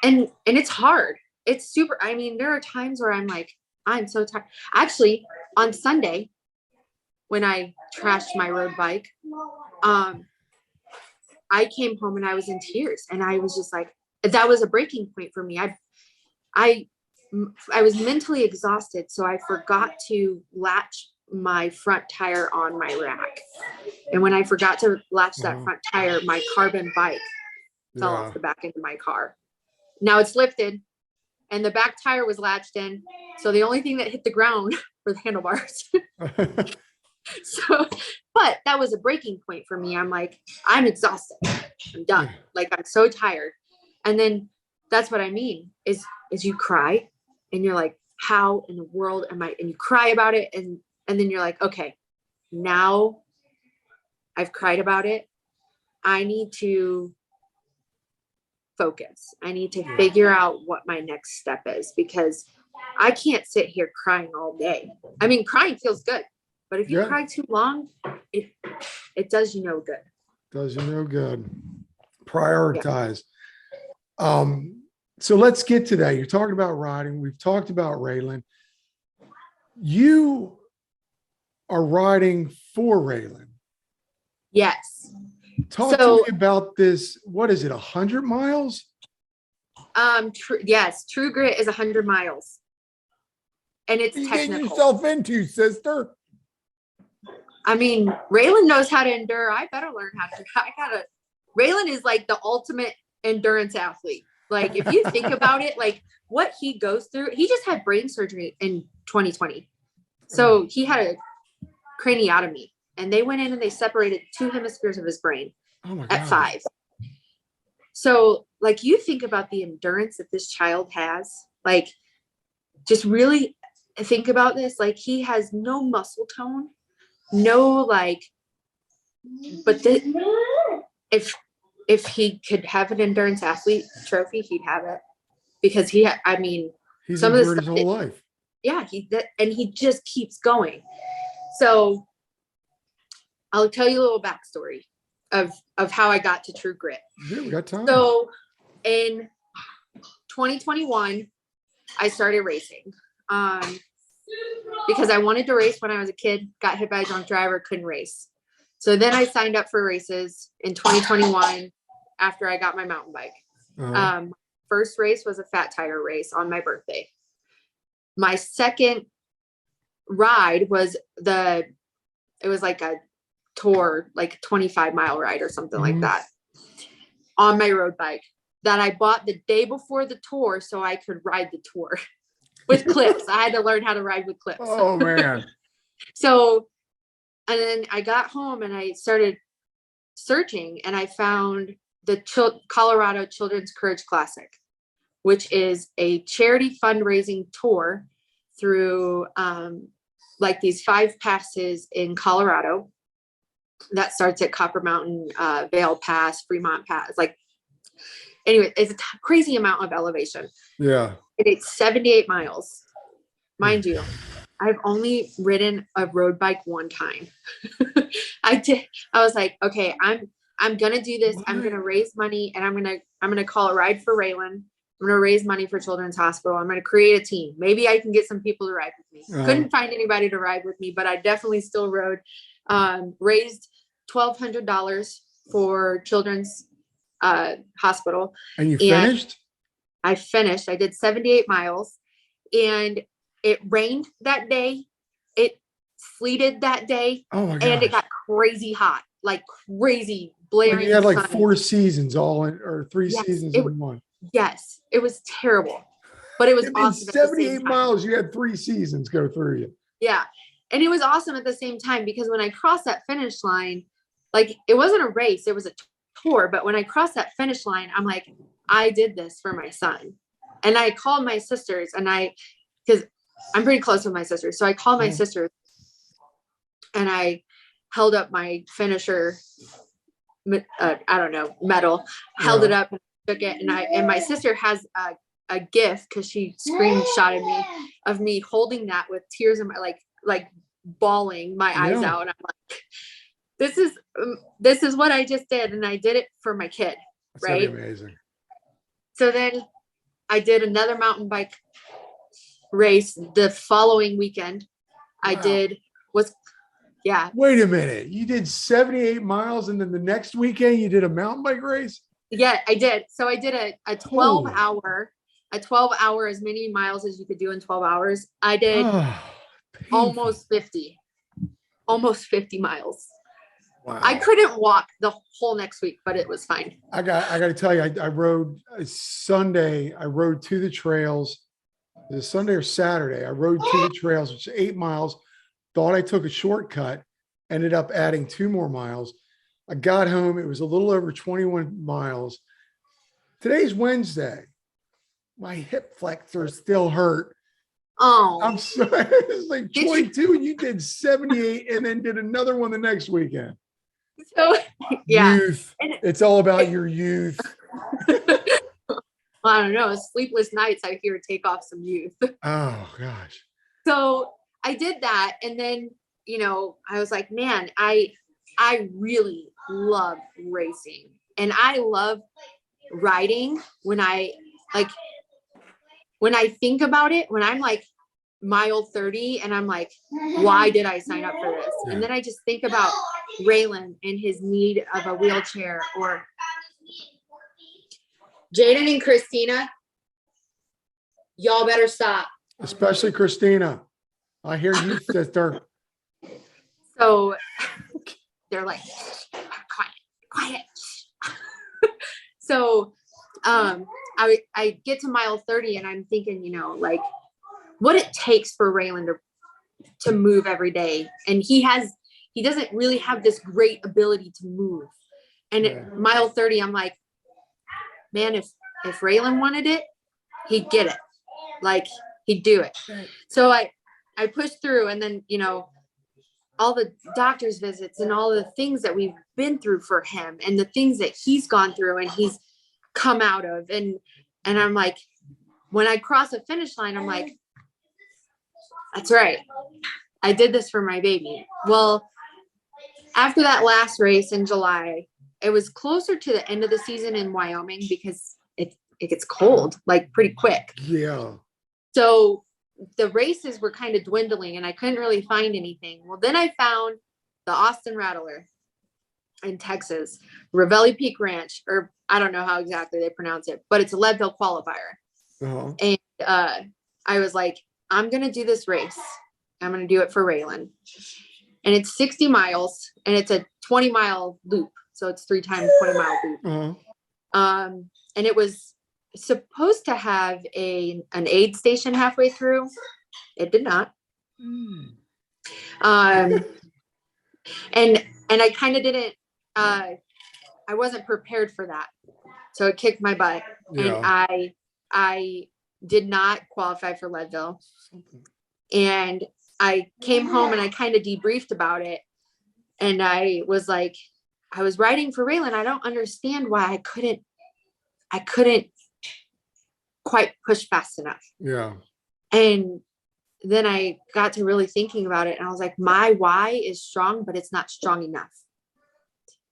S2: and it's hard. It's super. I mean, there are times where I'm like, I'm so tired. Actually, on Sunday, when I trashed my road bike, I came home and I was in tears, and I was just like, that was a breaking point for me. I was mentally exhausted, so I forgot to latch my front tire on my rack. And when I forgot to latch that front tire, my carbon bike fell off the back end of my car. Now it's lifted and the back tire was latched in. So the only thing that hit the ground were the handlebars. But that was a breaking point for me. I'm like, I'm exhausted. I'm done. Like, I'm so tired. And then that's what I mean is you cry and you're like, how in the world am I? And you cry about it. And then you're like, okay, now I've cried about it. I need to focus. I need to figure out what my next step is, because I can't sit here crying all day. I mean, crying feels good, but if you cry too long, it does you no good.
S1: Does you no good. Prioritize. So let's get to that. You're talking about riding. We've talked about Raylan. You are riding for Raylan.
S2: Yes.
S1: Talk to me about this. What is it? 100 miles?
S2: Yes. True Grit is 100 miles. And it's
S1: you
S2: technical.
S1: getting yourself into, sister?
S2: I mean, Raylan knows how to endure. I better learn how to. Raylan is like the ultimate endurance athlete. Like, if you think about it, like what he goes through, he just had brain surgery in 2020. So he had a craniotomy, and they went in and they separated 2 hemispheres of his brain at 5. So like, you think about the endurance that this child has, like, just really think about this. Like, he has no muscle tone. no, like, but if he could have an endurance athlete trophy, he'd have it, because I mean,
S1: He's
S2: some of the
S1: endured his
S2: stuff
S1: whole life.
S2: yeah, and he just keeps going. So I'll tell you a little backstory of how I got to True Grit.
S1: Yeah, we got time.
S2: So in 2021, I started racing because I wanted to race when I was a kid, got hit by a drunk driver, couldn't race. So then I signed up for races in 2021 after I got my mountain bike. First race was a fat tire race on my birthday. My second ride was it was like a tour, like a 25-mile ride or something like that on my road bike that I bought the day before the tour so I could ride the tour with clips. I had to learn how to ride with clips.
S1: Oh man.
S2: So, and then I got home and I started searching and I found the Colorado Children's Courage Classic, which is a charity fundraising tour through like these 5 passes in Colorado that starts at Copper Mountain, Vail Pass, Fremont Pass. Like, anyway, it's a crazy amount of elevation.
S1: Yeah.
S2: It's 78 miles. Mind you, I've only ridden a road bike one time. I was like, okay, I'm gonna do this. I'm gonna raise money and I'm gonna call a ride for Raylan. I'm gonna raise money for Children's Hospital. I'm gonna create a team. Maybe I can get some people to ride with me. Couldn't find anybody to ride with me, but I definitely still rode. Raised $1,200 for Children's Hospital.
S1: And you finished?
S2: I finished. I did 78 miles and it rained that day. It sleeted that day.
S1: Oh my gosh.
S2: And it got crazy hot, like crazy blaring.
S1: Like you had like
S2: sun.
S1: 4 seasons all in, or 3 seasons in one.
S2: Yes, it was terrible, but it was awesome.
S1: 78 miles, you had 3 seasons go through you.
S2: Yeah. And it was awesome at the same time because when I crossed that finish line, like it wasn't a race, it was a tour. But when I crossed that finish line, I'm like, I did this for my son. And I called my sisters because I'm pretty close with my sisters. So I called my sisters and I held up my finisher, I don't know, medal, held it up and took it. And my sister has a gift because she screenshotted me of me holding that with tears in my, like bawling my eyes out. And I'm like, this is what I just did. And I did it for my kid.
S1: That's
S2: right.
S1: Amazing.
S2: So then I did another mountain bike race the following weekend.
S1: Wait a minute. You did 78 miles and then the next weekend you did a mountain bike race?
S2: Yeah, I did. So I did a 12 hour, as many miles as you could do in 12 hours. I did almost 50 miles. Wow. I couldn't walk the whole next week, but it was fine.
S1: I got to tell you, I rode Sunday. I rode to the trails. It was Sunday or Saturday. I rode to the trails, which is 8 miles. Thought I took a shortcut, ended up adding 2 more miles. I got home. It was a little over 21 miles. Today's Wednesday. My hip flexors still hurt.
S2: Oh,
S1: I'm sorry. It's like 22 and you did 78 and then did another one the next weekend.
S2: So, yeah.
S1: Youth. It's all about your youth.
S2: Well, I don't know. Sleepless nights, I hear, take off some youth.
S1: Oh, gosh.
S2: So I did that. And then, I was like, man, I really love racing. And I love riding when I think about it, when I'm like mile 30 and I'm like, why did I sign up for this? Yeah. And then I just think about Raylan and his need of a wheelchair, or Jaden and Christina, y'all better stop.
S1: Especially Christina. I hear you, sister.
S2: So they're like, quiet. So I get to mile 30 and I'm thinking, like what it takes for Raylan to move every day. And he doesn't really have this great ability to move. And at mile 30, I'm like, man, if Raylan wanted it, he'd get it. Like he'd do it. So I pushed through, and then, all the doctor's visits and all the things that we've been through for him and the things that he's gone through and he's come out of. And I'm like, when I cross a finish line, I'm like, that's right. I did this for my baby. Well, after that last race in July, it was closer to the end of the season in Wyoming because it gets cold like pretty quick.
S1: Yeah.
S2: So the races were kind of dwindling and I couldn't really find anything. Well, then I found the Austin Rattler in Texas, Ravelli Peak Ranch, or I don't know how exactly they pronounce it, but it's a Leadville qualifier.
S1: Uh-huh.
S2: And I was like, I'm going to do this race. I'm going to do it for Raylan. And it's 60 miles and it's a 20-mile loop. So it's 3 times 20-mile loop.
S1: Uh-huh.
S2: And it was supposed to have an aid station halfway through. It did not. And I kind of didn't, I wasn't prepared for that. So it kicked my butt.
S1: Yeah.
S2: And I did not qualify for Leadville. And I came home and I kind of debriefed about it. And I was like, I was writing for Raylan. I don't understand why I couldn't quite push fast enough.
S1: Yeah.
S2: And then I got to really thinking about it and I was like, my why is strong, but it's not strong enough.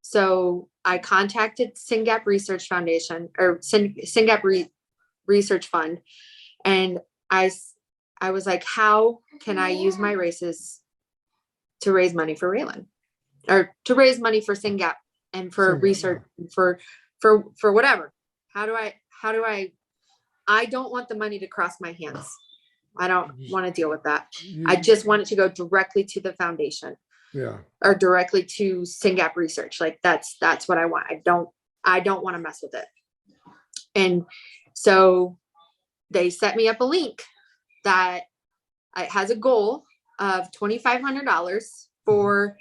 S2: So I contacted Syngap Research Foundation or Syngap Research Fund. And I was like, how can I use my races to raise money for Raylan or to raise money for Syngap and for research, for whatever? How do I don't want the money to cross my hands. I don't want to deal with that. I just want it to go directly to the foundation.
S1: Yeah.
S2: Or directly to Syngap Research. Like that's what I want. I don't want to mess with it. And so they set me up a link that it has a goal of $2,500 for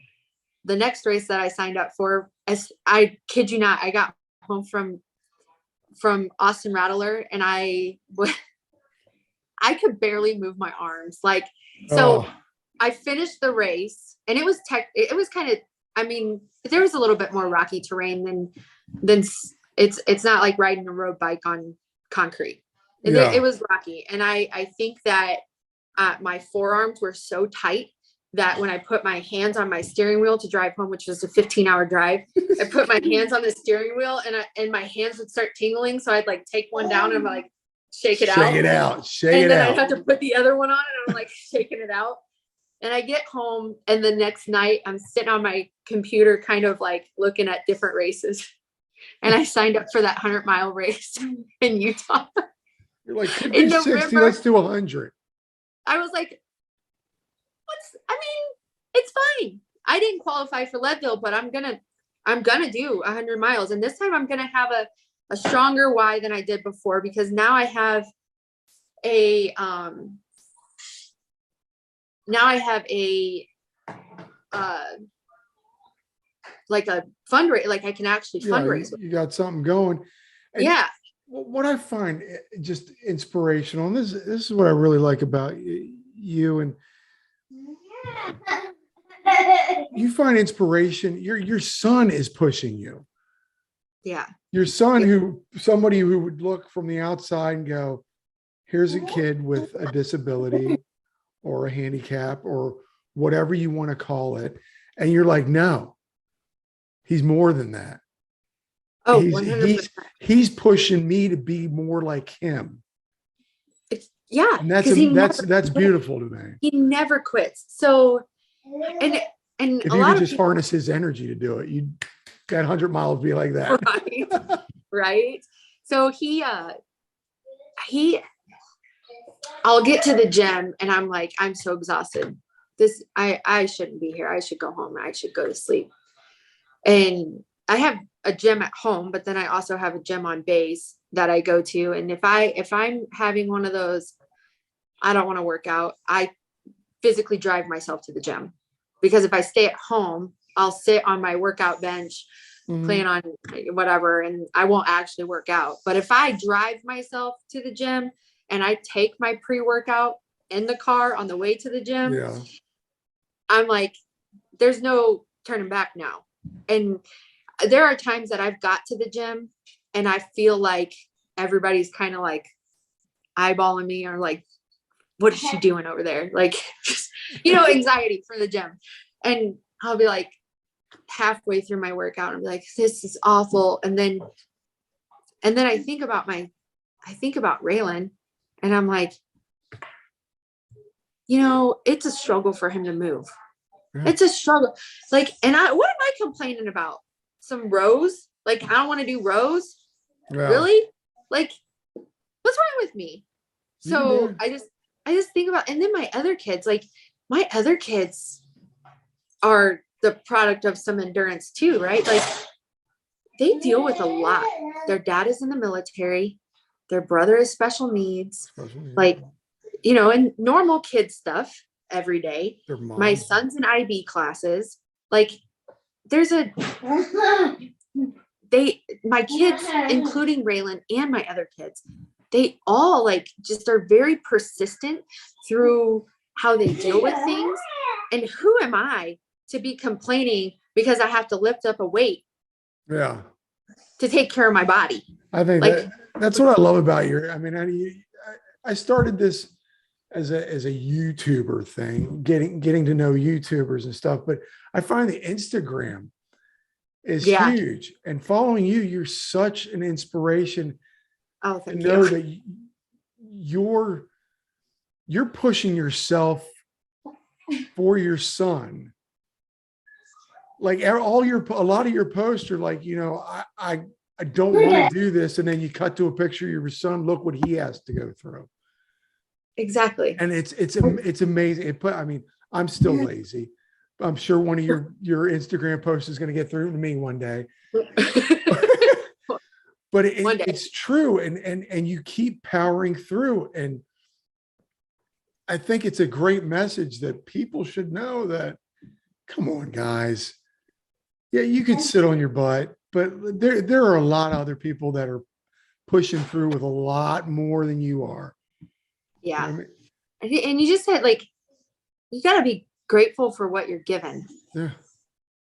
S2: the next race that I signed up for. As I kid you not, I got home from Austin Rattler and I could barely move my arms. Like, so I finished the race and it was kind of, I mean, there was a little bit more rocky terrain than it's not like riding a road bike on concrete.
S1: Yeah.
S2: It was rocky. And I think that my forearms were so tight that when I put my hands on my steering wheel to drive home, which was a 15-hour drive, I put my hands on the steering wheel and my hands would start tingling. So I'd like take one down and like shake it out.
S1: Shake it out. Shake
S2: and
S1: it
S2: then
S1: out.
S2: I'd have to put the other one on and I'm like shaking it out. And I get home and the next night I'm sitting on my computer kind of like looking at different races. And I signed up for that 100-mile race in Utah.
S1: You're like, could
S2: in
S1: do 60,
S2: November.
S1: let's do 100.
S2: I was like, it's fine. I didn't qualify for Leadville, but I'm gonna do 100 miles. And this time I'm gonna have a stronger why than I did before, because now I have a like a fundraiser, like I can actually fundraise.
S1: You got something going. And
S2: yeah.
S1: What I find just inspirational, and this is what I really like about you, and you find inspiration. Your son is pushing you.
S2: Yeah.
S1: Your son, somebody who would look from the outside and go, here's a kid with a disability or a handicap or whatever you want to call it. And you're like, no, he's more than that.
S2: Oh, 100%.
S1: He's pushing me to be more like him.
S2: Yeah.
S1: And that's beautiful to me.
S2: He never quits. So, and
S1: if
S2: a
S1: you
S2: lot
S1: could
S2: of
S1: just
S2: people,
S1: harness his energy to do it, that 100 miles would be like that.
S2: Right. Right. So I'll get to the gym and I'm like, I'm so exhausted. I shouldn't be here. I should go home. I should go to sleep. And I have a gym at home, but then I also have a gym on base that I go to. And if I'm having one of those, I don't want to work out, I physically drive myself to the gym, because if I stay at home, I'll sit on my workout bench, playing on whatever, and I won't actually work out. But if I drive myself to the gym and I take my pre-workout in the car on the way to the gym, I'm like, there's no turning back now. And there are times that I've got to the gym and I feel like everybody's kind of like eyeballing me or like, what is she doing over there? Like, just, anxiety for the gym. And I'll be like halfway through my workout and be like, this is awful. And then I think about Raylan and I'm like, it's a struggle for him to move.
S1: Yeah.
S2: It's a struggle. Like, and what am I complaining about? Some rows? Like, I don't want to do rows.
S1: Yeah.
S2: Really? Like, what's wrong with me?
S1: You can do
S2: So
S1: it.
S2: I just think about, and then my other kids are the product of some endurance too, right? Like they deal with a lot. Their dad is in the military. Their brother is special needs. Like, and normal kid stuff every day. My son's in IB classes. Like my kids, including Raylan and my other kids, they all like just are very persistent through how they deal with things. And who am I to be complaining because I have to lift up a weight?
S1: Yeah.
S2: To take care of my body.
S1: I think
S2: like,
S1: that's what I love about I started this as a YouTuber thing, getting to know YouTubers and stuff, but I find the Instagram is huge, and following you're such an inspiration.
S2: Oh, thank
S1: to know
S2: you.
S1: that you're pushing yourself for your son. Like a lot of your posts are like, I don't want to do this. And then you cut to a picture of your son. Look what he has to go through.
S2: Exactly.
S1: And it's amazing. I'm still lazy. I'm sure one of your Instagram posts is going to get through to me one day. But it's true. And you keep powering through. And I think it's a great message that people should know that, come on, guys. Yeah, you could sit on your butt, but there are a lot of other people that are pushing through with a lot more than you are.
S2: Yeah. You know what I mean? And you just said, like, you got to be grateful for what you're given.
S1: Yeah.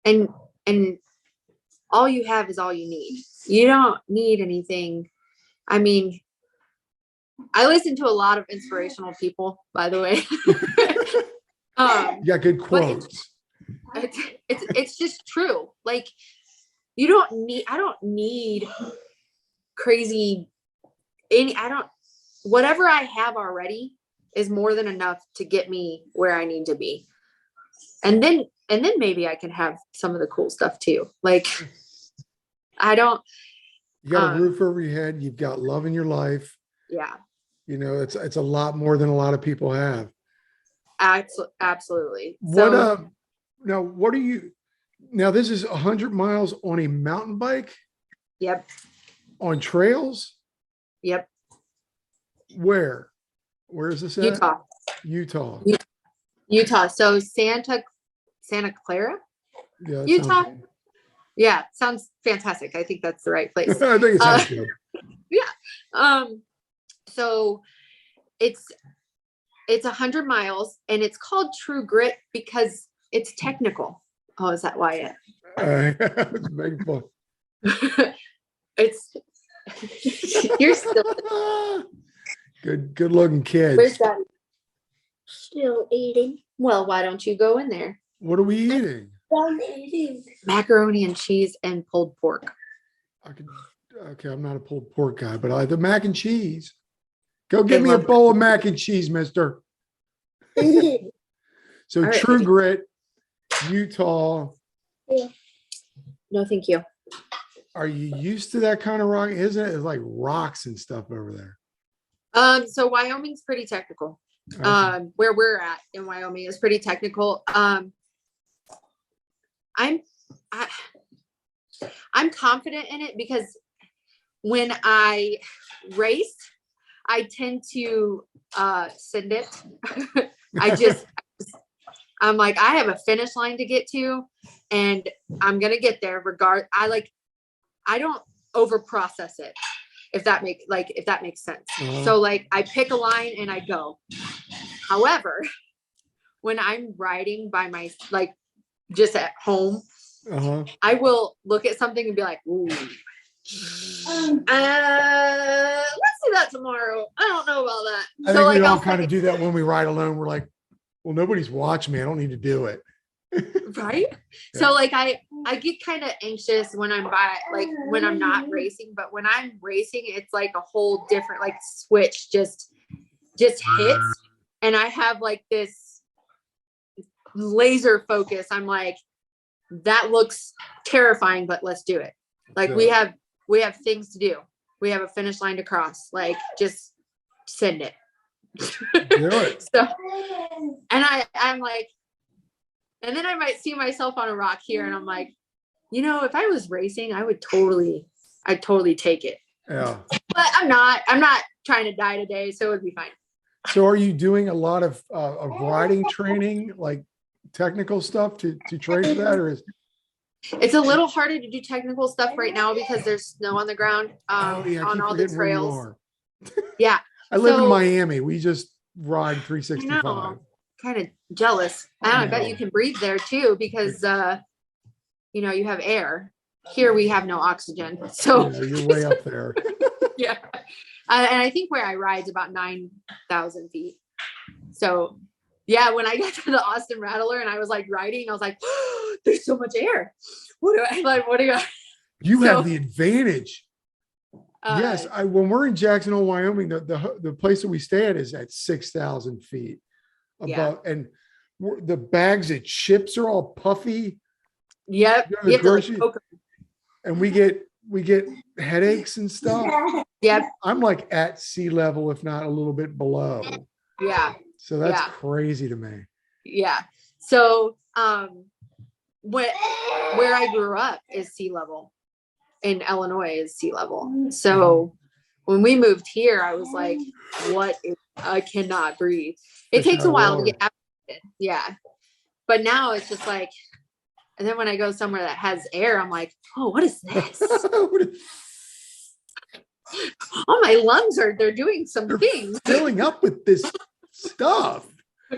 S2: And all you have is all you need. You don't need anything. I mean, I listen to a lot of inspirational people, by the way.
S1: Yeah, good quotes.
S2: It's just true. Like, I don't need crazy whatever I have already is more than enough to get me where I need to be. And then maybe I can have some of the cool stuff too. Like,
S1: you got a roof over your head. You've got love in your life.
S2: Yeah.
S1: It's a lot more than a lot of people have.
S2: Absolutely.
S1: What are you now? This is 100 miles on a mountain bike.
S2: Yep.
S1: On trails.
S2: Yep.
S1: Where is this at?
S2: Utah. So Santa Clara, Utah. Yeah, sounds fantastic. I think that's the right place.
S1: I think it sounds good.
S2: Yeah. So it's 100 miles, and it's called True Grit because it's technical. Oh, is that why
S1: it's making fun.
S2: You're still
S1: good looking kids.
S2: Where's Daddy? Still eating. Well, why don't you go in there?
S1: What are we eating?
S3: I'm eating.
S2: Macaroni and cheese and pulled pork.
S1: Okay, I'm not a pulled pork guy, but I like the mac and cheese. Go get me a bowl of mac and cheese, mister. So right, True Grit, Utah.
S2: Yeah. No, thank you.
S1: Are you used to that kind of rock? Isn't it? It's like rocks and stuff over there.
S2: So Wyoming's pretty technical. Okay. Where we're at in Wyoming is pretty technical. I'm confident in it because when I race, I tend to send it. I'm like, I have a finish line to get to, and I'm gonna get there I don't over process it, if that makes sense. Uh-huh. So like I pick a line and I go. However, when I'm riding by just at home,
S1: Uh-huh.
S2: I will look at something and be like, ooh, let's do that tomorrow. I don't know about that.
S1: I
S2: So
S1: think
S2: like
S1: we all
S2: I'll
S1: kind of do that when we ride alone. We're like, well, nobody's watching me. I don't need to do it.
S2: right.
S1: Yeah.
S2: So like I get kind of anxious when I'm like when I'm not racing, but when I'm racing, it's like a whole different like switch just hits, and I have like this laser focus. I'm like, that looks terrifying, but let's do it. Like we have things to do. We have a finish line to cross. Like just send it.
S1: Do it.
S2: So, and I'm like, and then I might see myself on a rock here, and I'm like, if I was racing, I'd totally take it.
S1: Yeah.
S2: But I'm not trying to die today, so it would be fine.
S1: So are you doing a lot of riding training, like technical stuff to train for that, or is
S2: It's a little harder to do technical stuff right now because there's snow on the ground
S1: I keep
S2: on all the
S1: forgetting where you
S2: trails.
S1: are.
S2: Yeah.
S1: I live in
S2: So-
S1: Miami. We just ride
S2: I
S1: 365.
S2: know. Kind of jealous. I bet you can breathe there too because you have air. Here we have no oxygen. So
S1: Yeah, you're way up there.
S2: yeah. And I think where I ride is about 9,000 feet. So yeah, when I got to the Austin Rattler and I was like riding, I was like, oh, there's so much air. What do I?
S1: You
S2: So-
S1: have the advantage. Yes, when we're in Jacksonville, Wyoming, the place that we stay at is at 6,000 feet above, and the bags of chips are all puffy.
S2: Yep.
S1: You
S2: You have to like
S1: grocery-
S2: poke 'em.
S1: And we get headaches and stuff.
S2: Yep.
S1: I'm like at sea level, if not a little bit below.
S2: Yeah.
S1: So that's
S2: Yeah.
S1: crazy to me.
S2: Yeah. So where I grew up is sea level. In Illinois is sea level. So when we moved here, I was like, I cannot breathe. It
S1: Fish
S2: takes
S1: out
S2: a
S1: of
S2: while to
S1: water.
S2: get acclimated. Yeah. But now it's just like, and then when I go somewhere that has air, I'm like, oh, what is this? Oh, my lungs they're doing some things.
S1: Filling up with this stuff.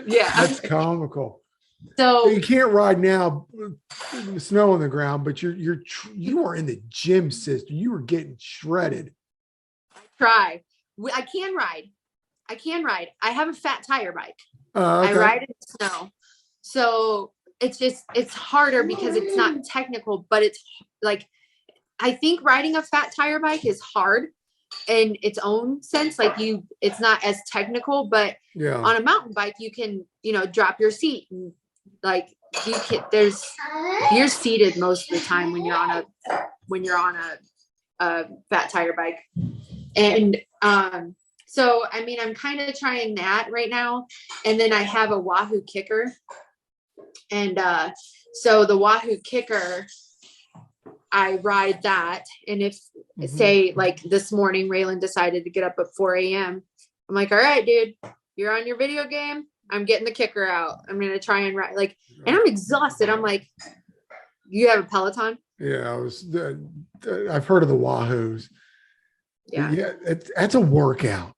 S2: Yeah.
S1: That's comical. So
S2: So
S1: you can't ride now with snow on the ground, but you are in the gym, sister. You are getting shredded.
S2: I can ride. I have a fat tire bike.
S1: Okay.
S2: I ride in the snow. So it's harder because it's not technical, but it's like, I think riding a fat tire bike is hard in its own sense. Like it's not as technical, but
S1: Yeah.
S2: on a mountain bike, you can, drop your seat and like you're seated most of the time when you're on a fat tire bike. And, so, I mean, I'm kind of trying that right now. And then I have a Wahoo kicker. And so the Wahoo kicker, I ride that. And if, say, like this morning, Raylan decided to get up at 4 a.m., I'm like, all right, dude, you're on your video game. I'm getting the kicker out. I'm going to try and ride. Like, and I'm exhausted. I'm like, you have a Peloton?
S1: Yeah. I've heard of the Wahoos.
S2: Yeah.
S1: Yeah. That's a workout.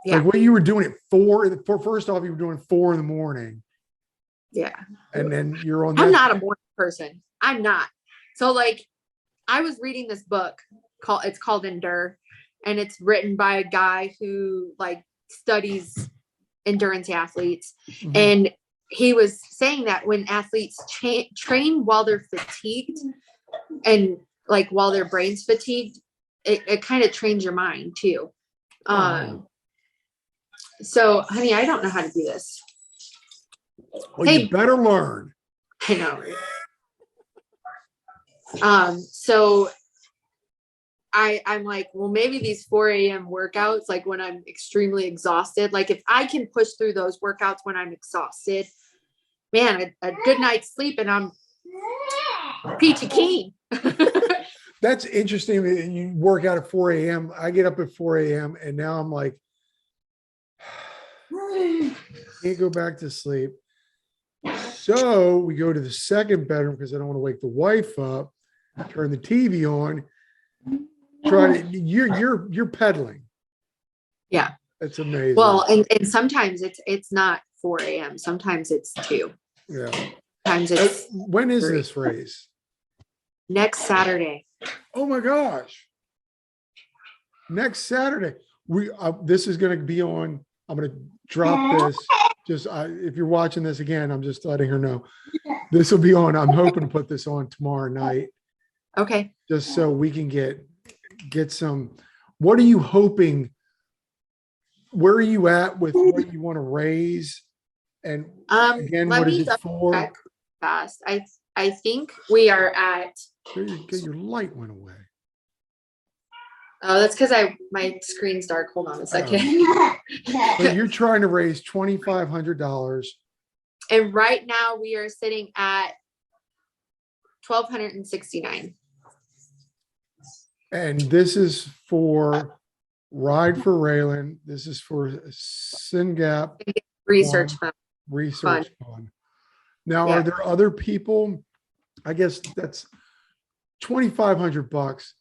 S2: Yeah.
S1: Like what you were doing at 4, first off, you were doing 4 in the morning.
S2: Yeah.
S1: And then you're on.
S2: I'm not a morning person. I'm not. So like, I was reading this book it's called Endure, and it's written by a guy who like studies endurance athletes.
S1: Mhm.
S2: And he was saying that when athletes train while they're fatigued and like while their brain's fatigued, it kind of trains your mind too. So honey, I don't know how to do this.
S1: Well, you better learn.
S2: I know. So I'm like, well, maybe these 4 a.m. workouts, like when I'm extremely exhausted, like if I can push through those workouts when I'm exhausted, man, a good night's sleep and I'm peachy keen.
S1: That's interesting that you work out at 4 a.m. I get up at 4 a.m. and now I'm like, can't go back to sleep. So we go to the second bedroom because I don't want to wake the wife up. Turn the TV on. You're pedaling.
S2: Yeah.
S1: That's amazing.
S2: Well, and sometimes it's not 4 a.m. Sometimes it's 2.
S1: Yeah.
S2: Sometimes it's
S1: When is this race?
S2: next Saturday.
S1: Oh my gosh. Next Saturday. This is going to be on. I'm going to drop this. Just if you're watching this again, I'm just letting her know. This will be on. I'm hoping to put this on tomorrow night.
S2: Okay.
S1: Just so we can get some. What are you hoping? Where are you at with what you want to raise? And again,
S2: let
S1: what is
S2: me
S1: it for?
S2: check fast. I think we are at.
S1: There you go. Your light went away.
S2: Oh, that's because my screen's dark. Hold on a second.
S1: But you're trying to raise $2,500.
S2: And right now we are sitting at $1,269.
S1: And this is for Ride for Raylan. This is for Syngap
S2: Research fund.
S1: Research Fund. Now,
S2: Yeah.
S1: are there other people? I guess that's $2,500.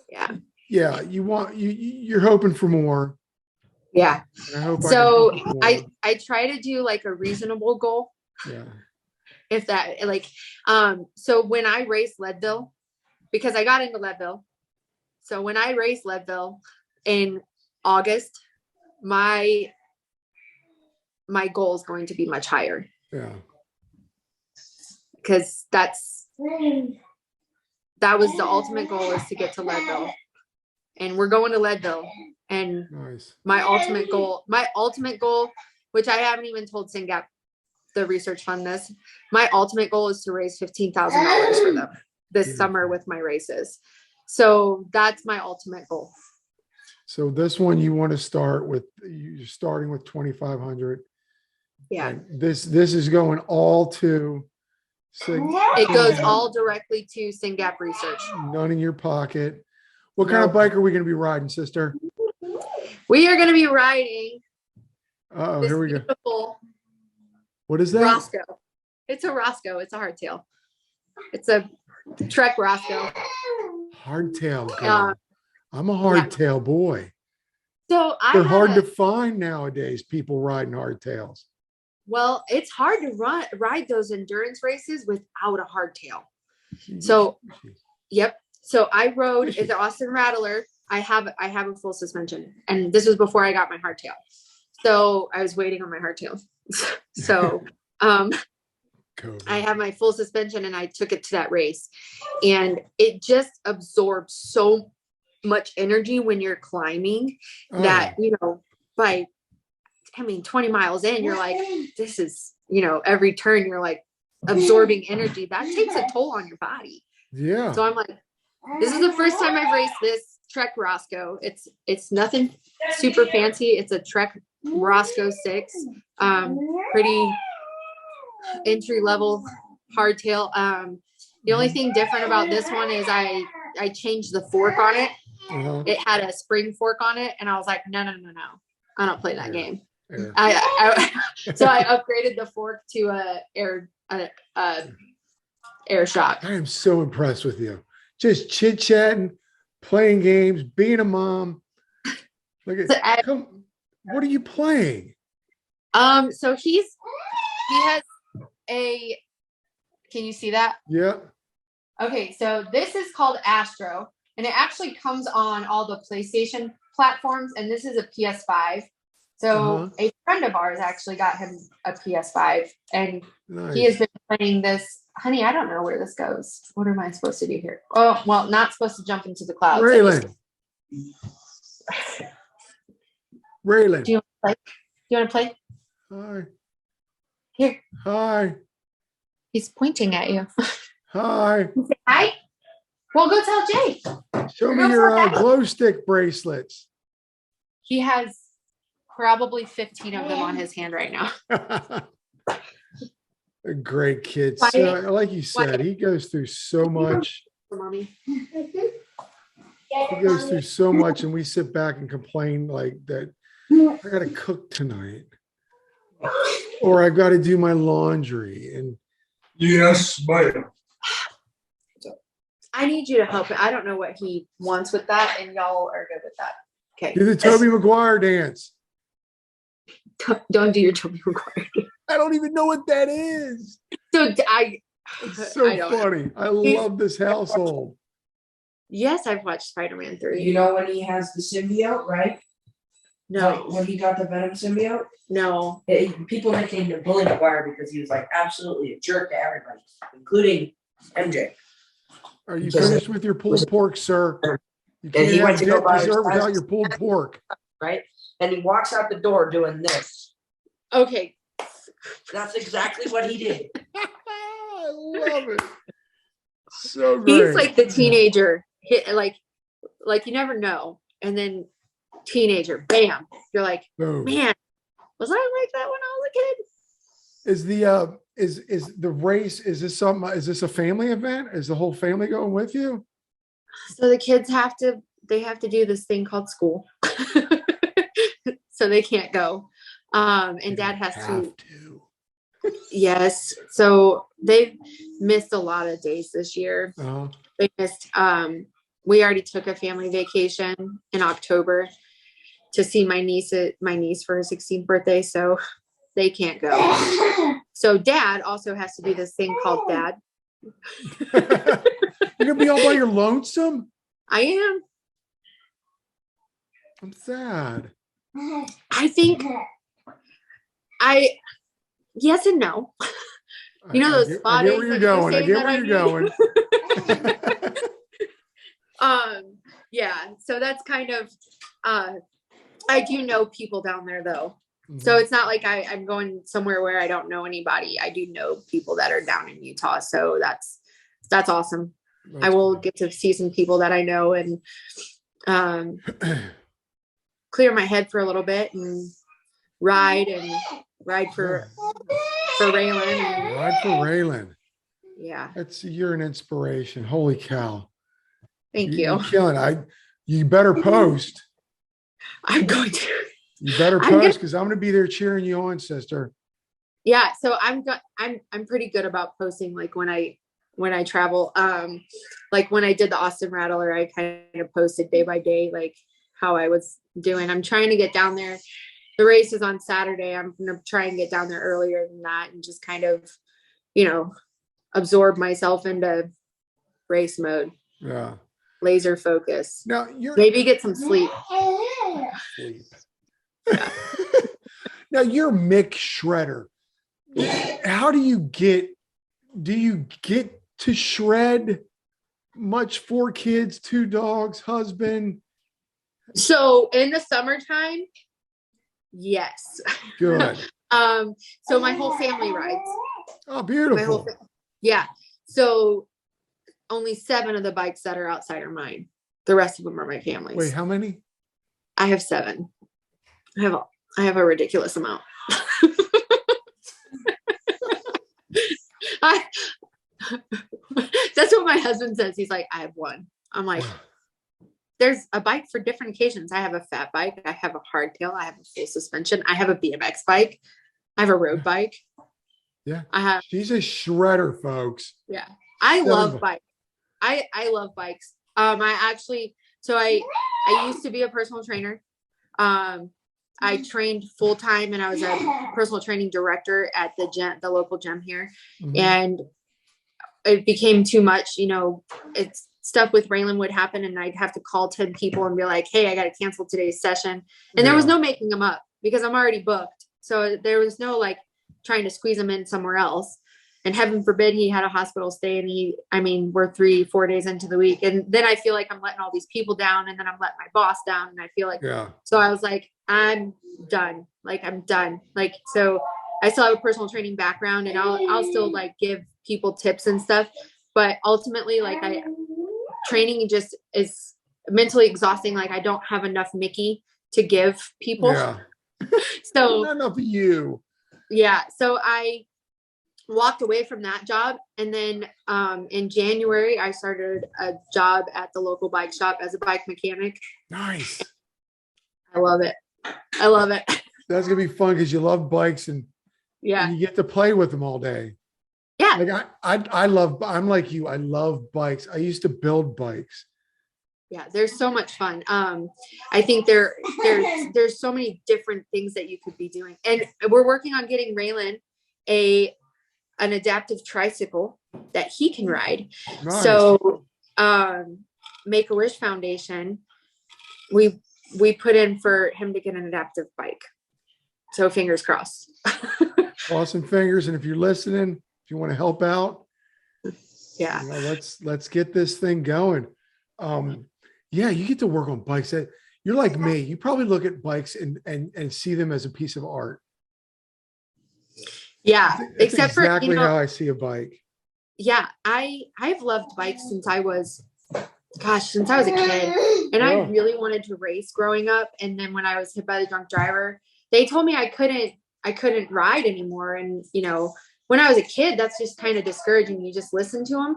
S2: Yeah.
S1: Yeah, you're hoping for more.
S2: Yeah.
S1: And I hope
S2: So
S1: I can help you more.
S2: I try to do like a reasonable goal.
S1: Yeah.
S2: If that like so when I raced Leadville, because I got into Leadville. So when I raced Leadville in August, my goal is going to be much higher.
S1: Yeah.
S2: Because that was the ultimate goal, is to get to Leadville. And we're going to Leadville. And
S1: Nice.
S2: my ultimate goal, which I haven't even told Syngap, the research fund, this, my ultimate goal is to raise $15,000 for them this summer with my races. So that's my ultimate goal.
S1: So this one you want to start with, you're starting with 2,500.
S2: Yeah.
S1: And this is going all to
S2: It goes all directly to Syngap research.
S1: None in your pocket. What kind of bike are we going to be riding, sister?
S2: We are going to be riding.
S1: Oh, here we go.
S2: Beautiful
S1: What is that?
S2: Roscoe. It's a Roscoe. It's a hardtail. It's a Trek Roscoe.
S1: Hardtail girl. I'm a hardtail boy.
S2: So
S1: they're hard to find nowadays, people riding hardtails.
S2: Well, it's hard to ride those endurance races without a hardtail. So, yep. So I rode the Austin Rattler. I have a full suspension, and this was before I got my hardtail. So I was waiting on my hardtail. So I have my full suspension, and I took it to that race, and it just absorbs so much energy when you're climbing that, by 20 miles in, you're like, this is, every turn you're like absorbing energy. That takes a toll on your body.
S1: Yeah. So
S2: I'm like, this is the first time I've raced this Trek Roscoe. It's nothing super fancy. It's a Trek Roscoe 6. Pretty entry level hardtail. The only thing different about this one is I changed the fork on it. It had a spring fork on it, and I was like, no. I don't play that game. Yeah. So I upgraded the fork to a air shock.
S1: I am so impressed with you. Just chit chatting, playing games, being a mom. Look at what are you playing?
S2: So he has a. Can you see that?
S1: Yeah.
S2: Okay, so this is called Astro, and it actually comes on all the PlayStation platforms, and this is a PS5. So a friend of ours actually got him a PS5, and he has been playing this. Honey, I don't know where this goes. What am I supposed to do here? Oh, well, not supposed to jump into the clouds.
S1: Raylan. Raylan.
S2: Do you want to play?
S1: Hi.
S2: Here.
S1: Hi.
S2: He's pointing at you.
S1: Hi.
S2: Hi. Well, go tell Jay.
S1: Show me your glow stick bracelets.
S2: He has probably 15 of them on his hand right now.
S1: A great kid. So, like you said, he goes through so much.
S2: Mommy.
S1: He goes through so much, and we sit back and complain like that. I got to cook tonight, or I've got to do my laundry. And
S4: yes, ma'am.
S2: I need you to help him. I don't know what he wants with that, and y'all are good with that. Okay.
S1: Do the Toby Maguire dance.
S2: Don't do your Toby Maguire.
S1: I don't even know what that is.
S2: So
S1: It's so
S2: I don't know.
S1: funny. I love this household.
S2: Yes, I've watched Spider-Man 3.
S3: You know when he has the symbiote, right?
S2: No,
S3: Like, when he got the Venom symbiote,
S2: no.
S3: people nicknamed him Bully McGuire because he was like absolutely a jerk to everybody, including MJ.
S1: Are you
S3: Because-
S1: finished with your pulled pork, sir? You
S3: And
S1: can't
S3: he went
S1: have
S3: to go buy his
S1: dessert without
S3: cousin-
S1: your pulled pork.
S3: Right? And he walks out the door doing this.
S2: Okay.
S3: That's exactly what he did.
S1: I love it. So great.
S2: He's like the teenager, like you never know. And then teenager, bam. You're like,
S1: Boom.
S2: man, was I like that when I was a kid?
S1: Is the is the race, is this a family event? Is the whole family going with you?
S2: So the kids have to do this thing called school. So they can't go. And dad has to. Yes. So they've missed a lot of days this year.
S1: Uh-huh.
S2: They missed, we already took a family vacation in October to see my niece for her 16th birthday. So they can't go. So dad also has to do this thing called dad.
S1: You're gonna be all by your lonesome?
S2: I am.
S1: I'm sad.
S2: I think yes and no. You know those spa
S1: I get
S2: days
S1: where you're
S2: that you're
S1: going. I
S2: saying
S1: get
S2: that
S1: where
S2: I
S1: you're
S2: need?
S1: going.
S2: Yeah, so that's kind of I do know people down there though. So it's not like I'm going somewhere where I don't know anybody. I do know people that are down in Utah. So that's awesome. I will get to see some people that I know and clear my head for a little bit and ride for Raylan. And,
S1: Ride for Raylan.
S2: yeah.
S1: You're an inspiration. Holy cow.
S2: Thank you.
S1: You're killing it. You better post.
S2: I'm going to.
S1: You better
S2: I'm
S1: post because I'm going to be there cheering you on, sister.
S2: Yeah, so I'm pretty good about posting like when I travel. Like when I did the Austin Rattler, I kind of posted day by day like how I was doing. I'm trying to get down there. The race is on Saturday. I'm gonna try and get down there earlier than that and just kind of, absorb myself into race mode.
S1: Yeah.
S2: Laser focus.
S1: Now
S2: maybe get some sleep.
S1: Sleep. Now you're Mick Shredder. How do you get to shred much? 4 kids, 2 dogs, husband.
S2: So in the summertime, yes.
S1: Good.
S2: So my whole family rides.
S1: Oh, beautiful.
S2: Yeah. So only 7 of the bikes that are outside are mine. The rest of them are my family's.
S1: Wait, how many?
S2: I have 7. I have a ridiculous amount. That's what my husband says. He's like, I have 1. I'm like, there's a bike for different occasions. I have a fat bike. I have a hardtail. I have a full suspension. I have a BMX bike. I have a road bike.
S1: Yeah. She's a shredder, folks.
S2: Yeah. I love bikes. I love bikes. I used to be a personal trainer. I trained full time and I was a personal training director at the local gym here.
S1: Mm-hmm.
S2: And it became too much, it's stuff with Raylan would happen and I'd have to call 10 people and be like, hey, I got to cancel today's session. And there was no making them up because I'm already booked. So there was no like trying to squeeze them in somewhere else. And heaven forbid he had a hospital stay and we're 3-4 days into the week. And then I feel like I'm letting all these people down and then I'm letting my boss down. And I feel like, so I was like, I'm done. Like, I'm done. Like, so I still have a personal training background and I'll still like give people tips and stuff. But ultimately, like training just is mentally exhausting. Like I don't have enough Mickey to give people.
S1: Yeah.
S2: So
S1: not enough of you.
S2: Yeah. So I walked away from that job. And then in January, I started a job at the local bike shop as a bike mechanic.
S1: Nice.
S2: I love it. I love it.
S1: That's going to be fun because you love bikes and you get to play with them all day.
S2: Yeah.
S1: Like I'm like you. I love bikes. I used to build bikes.
S2: Yeah. There's so much fun. I think there's so many different things that you could be doing. And we're working on getting Raylan an adaptive tricycle that he can ride.
S1: Nice.
S2: So Make-A-Wish Foundation, we put in for him to get an adaptive bike. So fingers crossed.
S1: Crossing fingers. And if you're listening, if you want to help out,
S2: Yeah.
S1: you know, let's get this thing going. Yeah, you get to work on bikes. You're like me. You probably look at bikes and see them as a piece of art.
S2: Yeah.
S1: That's
S2: Except
S1: exactly
S2: for, you know,
S1: how I see a bike.
S2: yeah, I've loved bikes since I was a kid. And I
S1: Yeah.
S2: really wanted to race growing up. And then when I was hit by the drunk driver, they told me I couldn't ride anymore. And, you know, when I was a kid, that's just kind of discouraging. You just listen to them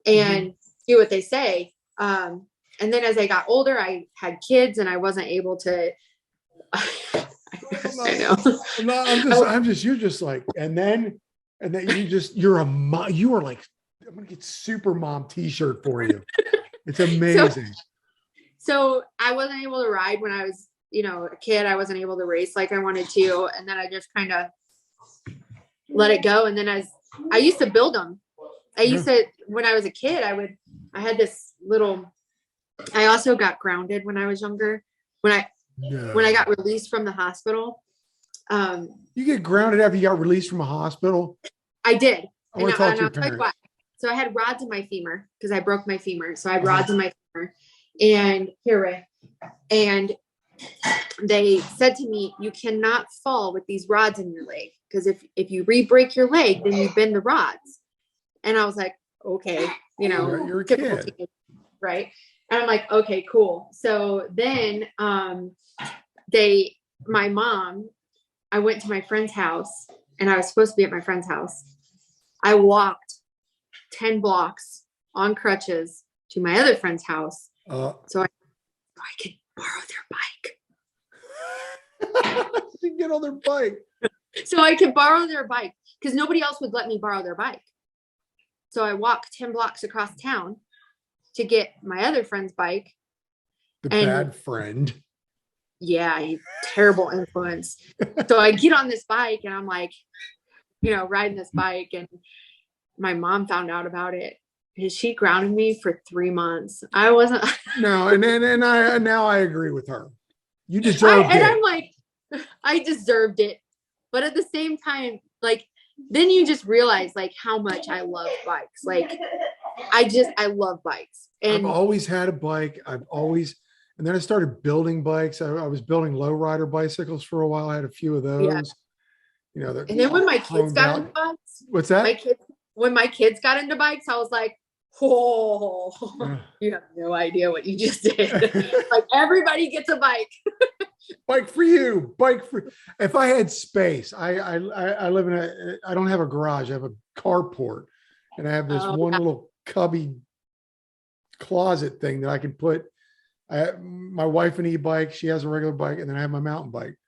S2: and do what they say. And then as I got older, I had kids and I wasn't able to. I know.
S1: No, you're just like, and then you're a mom. You are like, I'm going to get super mom t-shirt for you. It's amazing.
S2: So I wasn't able to ride when I was, you know, a kid. I wasn't able to race like I wanted to. And then I just kind of let it go. And then as I used to build them, when I was a kid, I had this little, I also got grounded when I was younger. When I got released from the hospital.
S1: You get grounded after you got released from a hospital?
S2: I did.
S1: I want to talk to your
S2: I'll tell you
S1: parents.
S2: why. So I had rods in my femur because I broke my femur. So I had rods in my femur. And here, Ray. And they said to me, you cannot fall with these rods in your leg. Because if you re-break your leg, then you bend the rods. And I was like, okay, you know,
S1: You're a
S2: typical
S1: kid.
S2: teenager, right? And I'm like, okay, cool. So then my mom, I went to my friend's house and I was supposed to be at my friend's house. I walked 10 blocks on crutches to my other friend's house. So I could borrow their bike.
S1: You get on their bike.
S2: So I could borrow their bike because nobody else would let me borrow their bike. So I walked 10 blocks across town to get my other friend's bike.
S1: The bad friend.
S2: Yeah, terrible influence. So I get on this bike and I'm like, you know, riding this bike, and my mom found out about it. And she grounded me for 3 months. I wasn't.
S1: No, and now I agree with her. You deserved it.
S2: And I'm like, I deserved it. But at the same time, like, then you just realize like how much I love bikes. Like, I love bikes. And
S1: I've always had a bike. And then I started building bikes. I was building lowrider bicycles for a while. I had a few of those.
S2: Yeah.
S1: You know,
S2: and then when my kids got into bikes,
S1: what's that?
S2: When my kids got into bikes, I was like, oh, you have no idea what you just did. Like, everybody gets a bike.
S1: Bike for you. If I had space, I live in I don't have a garage. I have a carport, and I have this little cubby closet thing that I can put. My wife an e-bike. She has a regular bike, and then I have my mountain bike.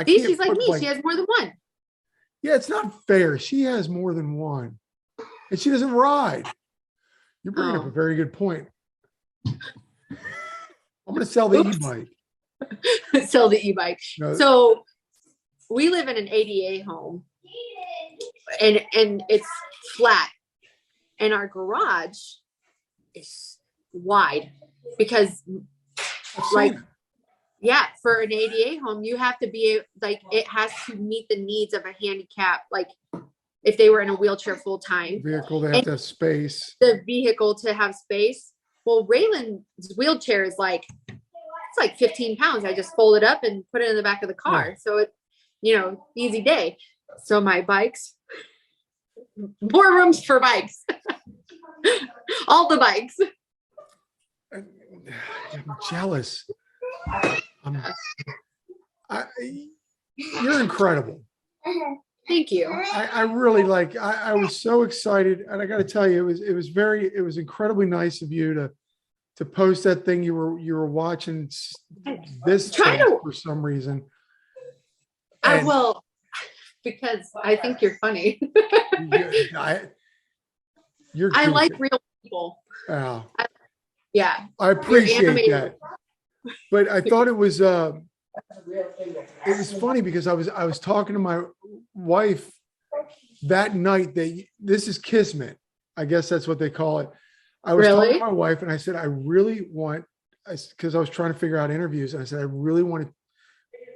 S2: She's like me. She has more than one.
S1: Yeah, it's not fair. She has more than one, and she doesn't ride. You're bringing up a very good point. I'm going to sell the e-bike.
S2: Sell the e-bike.
S1: No.
S2: So we live in an ADA home, and it's flat, and our garage is wide because, like, yeah, for an ADA home, you have to be like, it has to meet the needs of a handicap. Like, if they were in a wheelchair full time
S1: Vehicle, they have to have space.
S2: The vehicle to have space. Well, Raylan's wheelchair is like, it's like 15 pounds. I just fold it up and put it in the back of the car.
S1: Yeah.
S2: So it's, you know, easy day. So my bikes, more rooms for bikes. All the bikes.
S1: I'm jealous. You're incredible.
S2: Thank you.
S1: I really I was so excited, and I got to tell you, it was incredibly nice of you to post that thing. You were watching this for some reason.
S2: Well, because I think you're funny. I like real people. Yeah.
S1: I appreciate that. But I thought it was funny because I was talking to my wife that night this is kismet. I guess that's what they call it. I was talking
S2: Really?
S1: to my wife and I said, I really want, because I was trying to figure out interviews. And I said, I really want to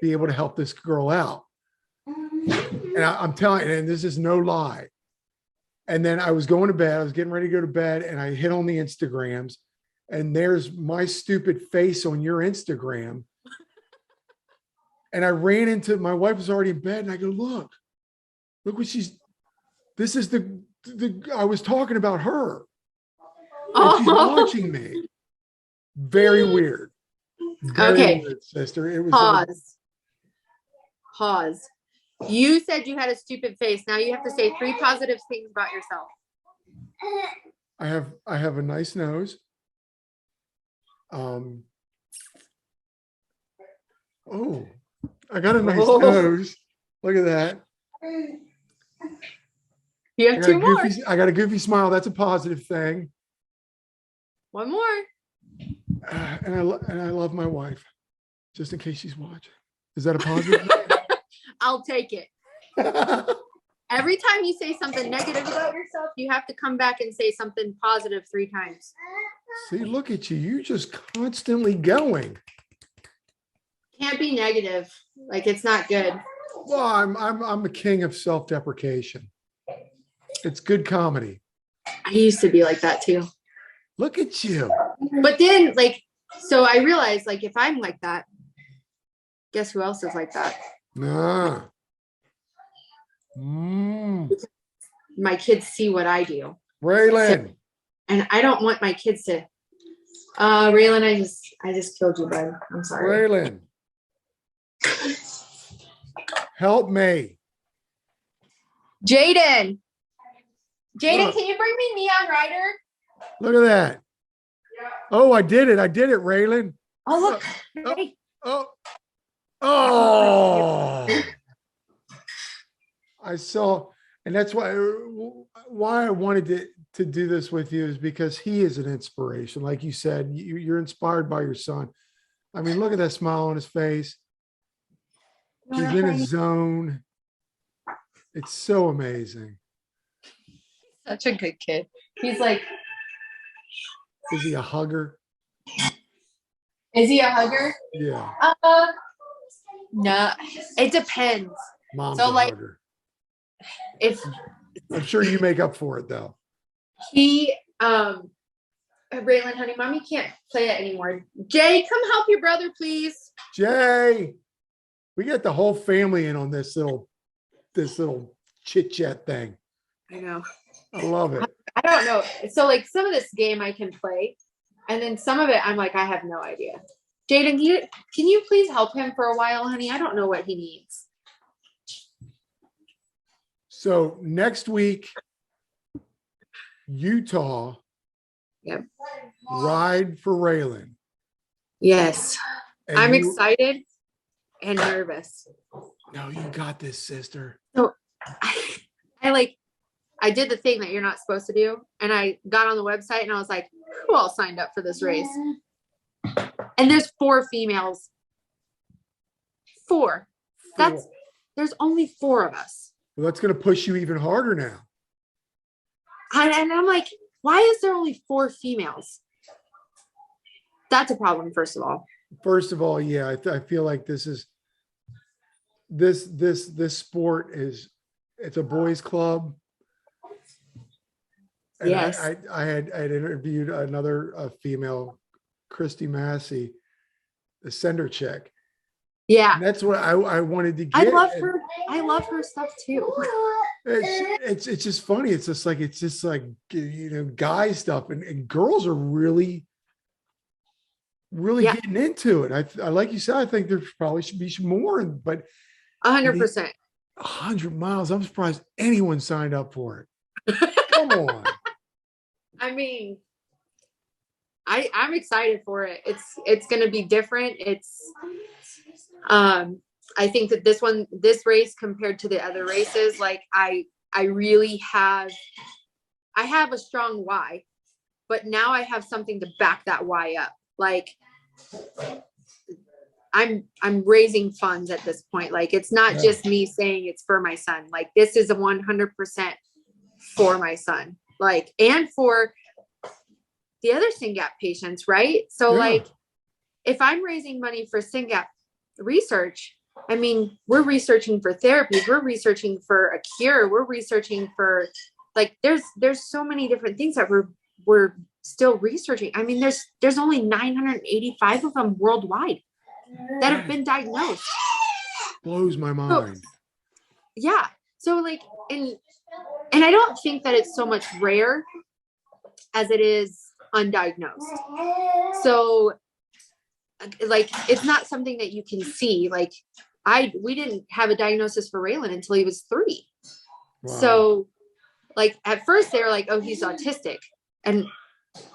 S1: be able to help this girl out. And I'm telling you, and this is no lie. And then I was going to bed. I was getting ready to go to bed and I hit on the Instagrams and there's my stupid face on your Instagram. And I ran into, my wife was already in bed and I go, look what this is I was talking about her. And she's watching me. Very weird. Very
S2: Okay.
S1: weird, sister. It was
S2: Pause. You said you had a stupid face. Now you have to say 3 positive things about yourself.
S1: I have a nice nose. Oh, I got a nice nose. Look at that.
S2: You have 2 more.
S1: I got a goofy smile. That's a positive thing.
S2: 1 more.
S1: And I love my wife, just in case she's watching. Is that a positive thing?
S2: I'll take it. Every time you say something negative about yourself, you have to come back and say something positive 3 times.
S1: See, look at you. You're just constantly going.
S2: Can't be negative. Like it's not good.
S1: Well, I'm a king of self-deprecation. It's good comedy.
S2: I used to be like that too.
S1: Look at you.
S2: But then so I realized if I'm like that, guess who else is like that?
S1: Nah.
S2: My kids see what I do.
S1: Raylan.
S2: And I don't want my kids to, Raylan, I just killed you, bud. I'm sorry.
S1: Raylan. Help me.
S2: Jaden,
S1: Look.
S2: can you bring me Neon Rider?
S1: Look at that. Oh, I did it, Raylan.
S2: Oh, look.
S1: Oh.
S2: Hey.
S1: Oh. I saw, and that's why I wanted to do this with you is because he is an inspiration. Like you said, you're inspired by your son. I mean, look at that smile on his face. He's in his zone. It's so amazing.
S2: Such a good kid. He's like,
S1: Is he a hugger?
S2: is he a hugger?
S1: Yeah.
S2: No, it depends.
S1: Mom's
S2: So,
S1: a hugger.
S2: If
S1: I'm sure you make up for it though.
S2: he, Raylan, honey, mommy can't play it anymore. Jay, come help your brother, please.
S1: Jay, we got the whole family in on this little chit chat thing.
S2: I know.
S1: I love it.
S2: I don't know. So some of this game I can play, and then some of it I'm like, I have no idea. Jaden, can you please help him for a while, honey? I don't know what he needs.
S1: So next week, Utah.
S2: Yep.
S1: Ride for Raylan.
S2: Yes.
S1: And
S2: I'm excited and nervous.
S1: No, you got this, sister.
S2: So I did the thing that you're not supposed to do. And I got on the website and I was like, who all signed up for this race? And there's 4 females. 4. There's only 4 of us.
S1: Well, that's going to push you even harder now.
S2: And I'm like, why is there only 4 females? That's a problem, first of all.
S1: First of all, yeah, I feel like this sport it's a boys' club. And
S2: yes.
S1: I had interviewed another female, Christy Massey, the sender chick.
S2: Yeah.
S1: And that's what I wanted to get.
S2: I love her. I love her stuff too.
S1: It's just funny. It's just like guy stuff and girls are really getting into it. I like you said, I think there probably should be more, but
S2: 100%.
S1: 100 miles. I'm surprised anyone signed up for it. Come on.
S2: I mean, I'm excited for it. It's going to be different. I think that this race compared to the other races, I really have a strong why, but now I have something to back that why up. I'm raising funds at this point. Like, it's not
S1: Yeah.
S2: just me saying it's for my son. Like, this is a 100% for my son, like, and for the other Syngap patients, right? So
S1: Yeah.
S2: like, if I'm raising money for Syngap research, I mean, we're researching for therapies, we're researching for a cure, we're researching for, like, there's so many different things that we're still researching. I mean, there's only 985 of them worldwide that have been diagnosed.
S1: Blows my mind.
S2: Yeah. So like, and I don't think that it's so much rare as it is undiagnosed. So like, it's not something that you can see. Like, we didn't have a diagnosis for Raylan until he was 3.
S1: Wow.
S2: So like, at first they were like, oh, he's autistic. And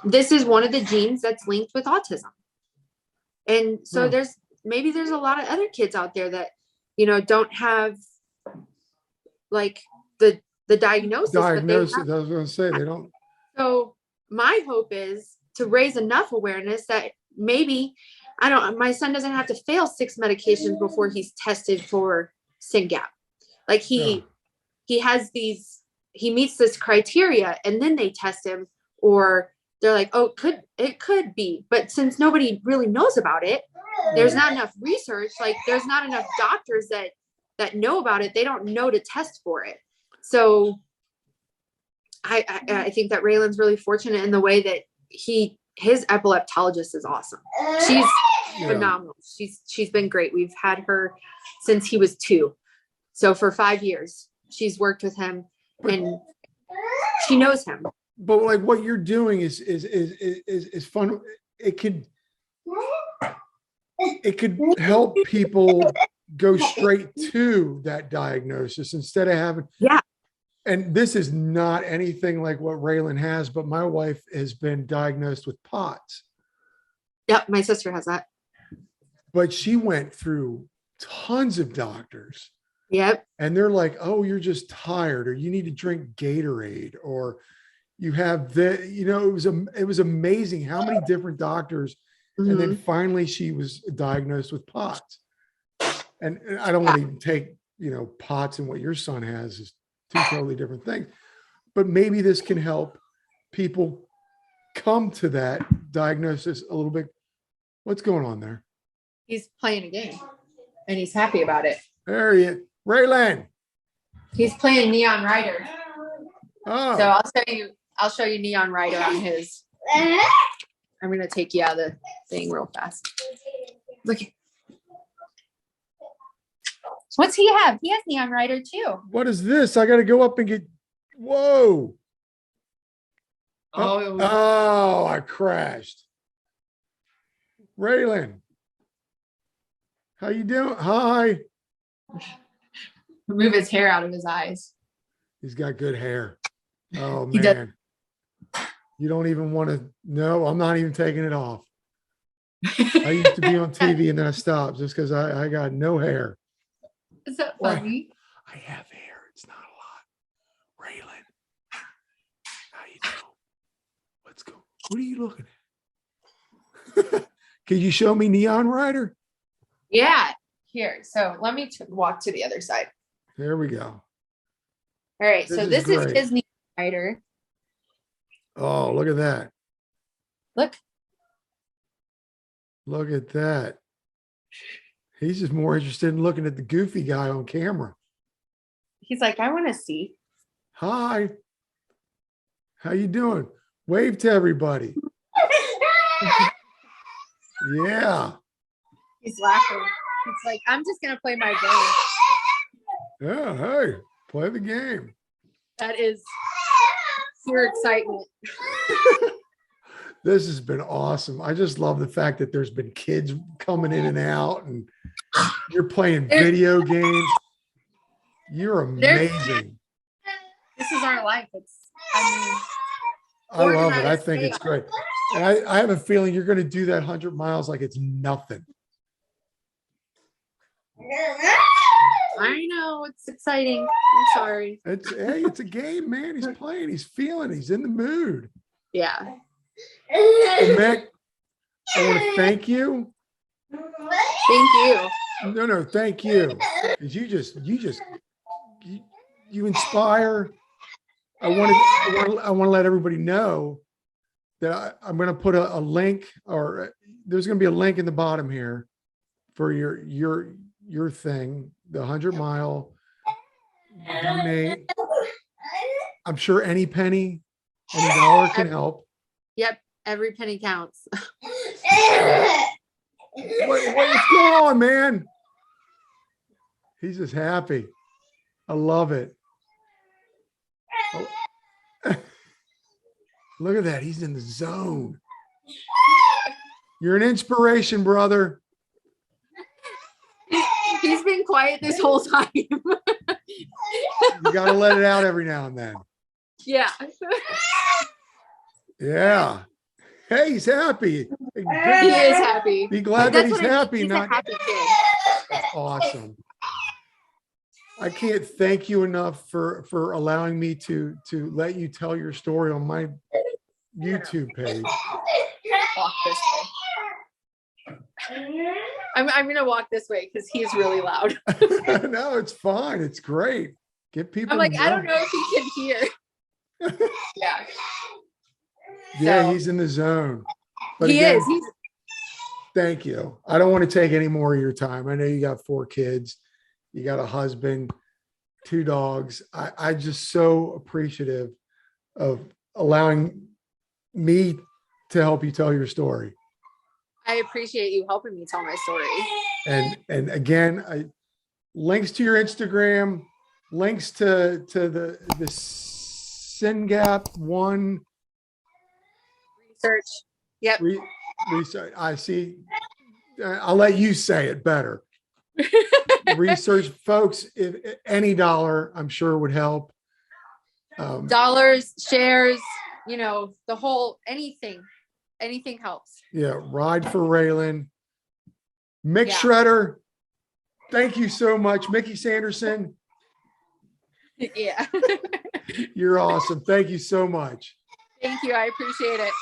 S2: this is one of the genes that's linked with autism. And so there's a lot of other kids out there that, you know, don't have like the diagnosis.
S1: Diagnosis. I was going to say they don't.
S2: So my hope is to raise enough awareness that maybe, my son doesn't have to fail 6 medications before he's tested for Syngap. Like, he meets this criteria, and then they test him, or they're like, oh, it could be. But since nobody really knows about it, there's not enough research. Like, there's not enough doctors that know about it. They don't know to test for it. So I think that Raylan's really fortunate in the way that his epileptologist is awesome. She's phenomenal. She's been great. We've had her since he was 2. So for 5 years, she's worked with him, and she knows him.
S1: But like, what you're doing is fun. It could help people go straight to that diagnosis instead of having.
S2: Yeah.
S1: And this is not anything like what Raylan has, but my wife has been diagnosed with POTS.
S2: Yep, my sister has that.
S1: But she went through tons of doctors.
S2: Yep.
S1: And they're like, oh, you're just tired, or you need to drink Gatorade, or you have it was amazing how many different doctors.
S2: Mm-hmm.
S1: And then finally she was diagnosed with POTS. And I don't want to even take, POTS and what your son has is 2 totally different things. But maybe this can help people come to that diagnosis a little bit. What's going on there?
S2: He's playing a game, and he's happy about it.
S1: There he is. Raylan.
S2: He's playing Neon Rider.
S1: Oh.
S2: So I'll show you Neon Rider on his. I'm going to take you out of the thing real fast. Look. What's he have? He has Neon Rider too.
S1: What is this? I got to go up and get. Whoa. Oh, I crashed. Raylan. How you doing? Hi.
S2: Remove his hair out of his eyes.
S1: He's got good hair. Oh,
S2: He
S1: man. You don't even want to know. I'm not even taking it off. I used to be on TV and then I stopped just because I got no hair.
S2: Is that funny?
S1: I have hair. It's not a lot. Raylan. How you doing? Let's go. What are you looking at? Can you show me Neon Rider?
S2: Yeah. Here. So let me walk to the other side.
S1: There we go.
S2: All right. So this is his Neon Rider.
S1: Oh, look at that.
S2: Look.
S1: Look at that. He's just more interested in looking at the goofy guy on camera.
S2: He's like, I want to see.
S1: Hi. How you doing? Wave to everybody. Yeah.
S2: He's laughing. It's like, I'm just going to play my game.
S1: Yeah, hey, play the game.
S2: That is pure excitement.
S1: This has been awesome. I just love the fact that there's been kids coming in and out, and you're playing video games. You're amazing.
S2: This is our life.
S1: I love it. I think it's great. And I have a feeling you're going to do that 100 miles like it's nothing.
S2: I know, it's exciting. I'm sorry.
S1: It's a game, man. He's playing. He's feeling. He's in the mood.
S2: Yeah.
S1: Well, Mick, I want to thank you.
S2: Thank you.
S1: No, thank you. 'Cause you inspire. I want to let everybody know that I'm going to put a link, or there's going to be a link in the bottom here for your thing, the 100-mile donate. I'm sure any penny, any dollar can help.
S2: Yep. Every penny counts.
S1: What's going on, man? He's just happy. I love it. Oh. Look at that. He's in the zone. You're an inspiration, brother.
S2: He's been quiet this whole time.
S1: You got to let it out every now and then.
S2: Yeah.
S1: Yeah. Hey, he's happy.
S2: He is happy.
S1: Be glad that he's
S2: what I mean.
S1: happy.
S2: He's
S1: Not
S2: a happy kid.
S1: That's awesome. I can't thank you enough for allowing me to let you tell your story on my YouTube page.
S2: Walk this way. I'm gonna walk this way because he's really loud.
S1: No, it's fine. It's great. Get people.
S2: I'm like, I don't know if he can hear. Yeah.
S1: Yeah,
S2: So-
S1: he's in the zone. But
S2: He
S1: again,
S2: is. He's
S1: thank you. I don't want to take any more of your time. I know you got 4 kids. You got a husband, 2 dogs. I just so appreciative of allowing me to help you tell your story.
S2: I appreciate you helping me tell my story.
S1: And again, links to your Instagram, links to the Syngap one
S2: Research. Yep.
S1: research. I see. I'll let you say it better. Research, folks. If any dollar, I'm sure would help.
S2: Dollars, shares, the whole anything helps.
S1: Yeah, ride for Raylan. Mick
S2: Yeah.
S1: Shredder, thank you so much. Mickey Sanderson,
S2: Yeah.
S1: you're awesome. Thank you so much.
S2: Thank you. I appreciate it.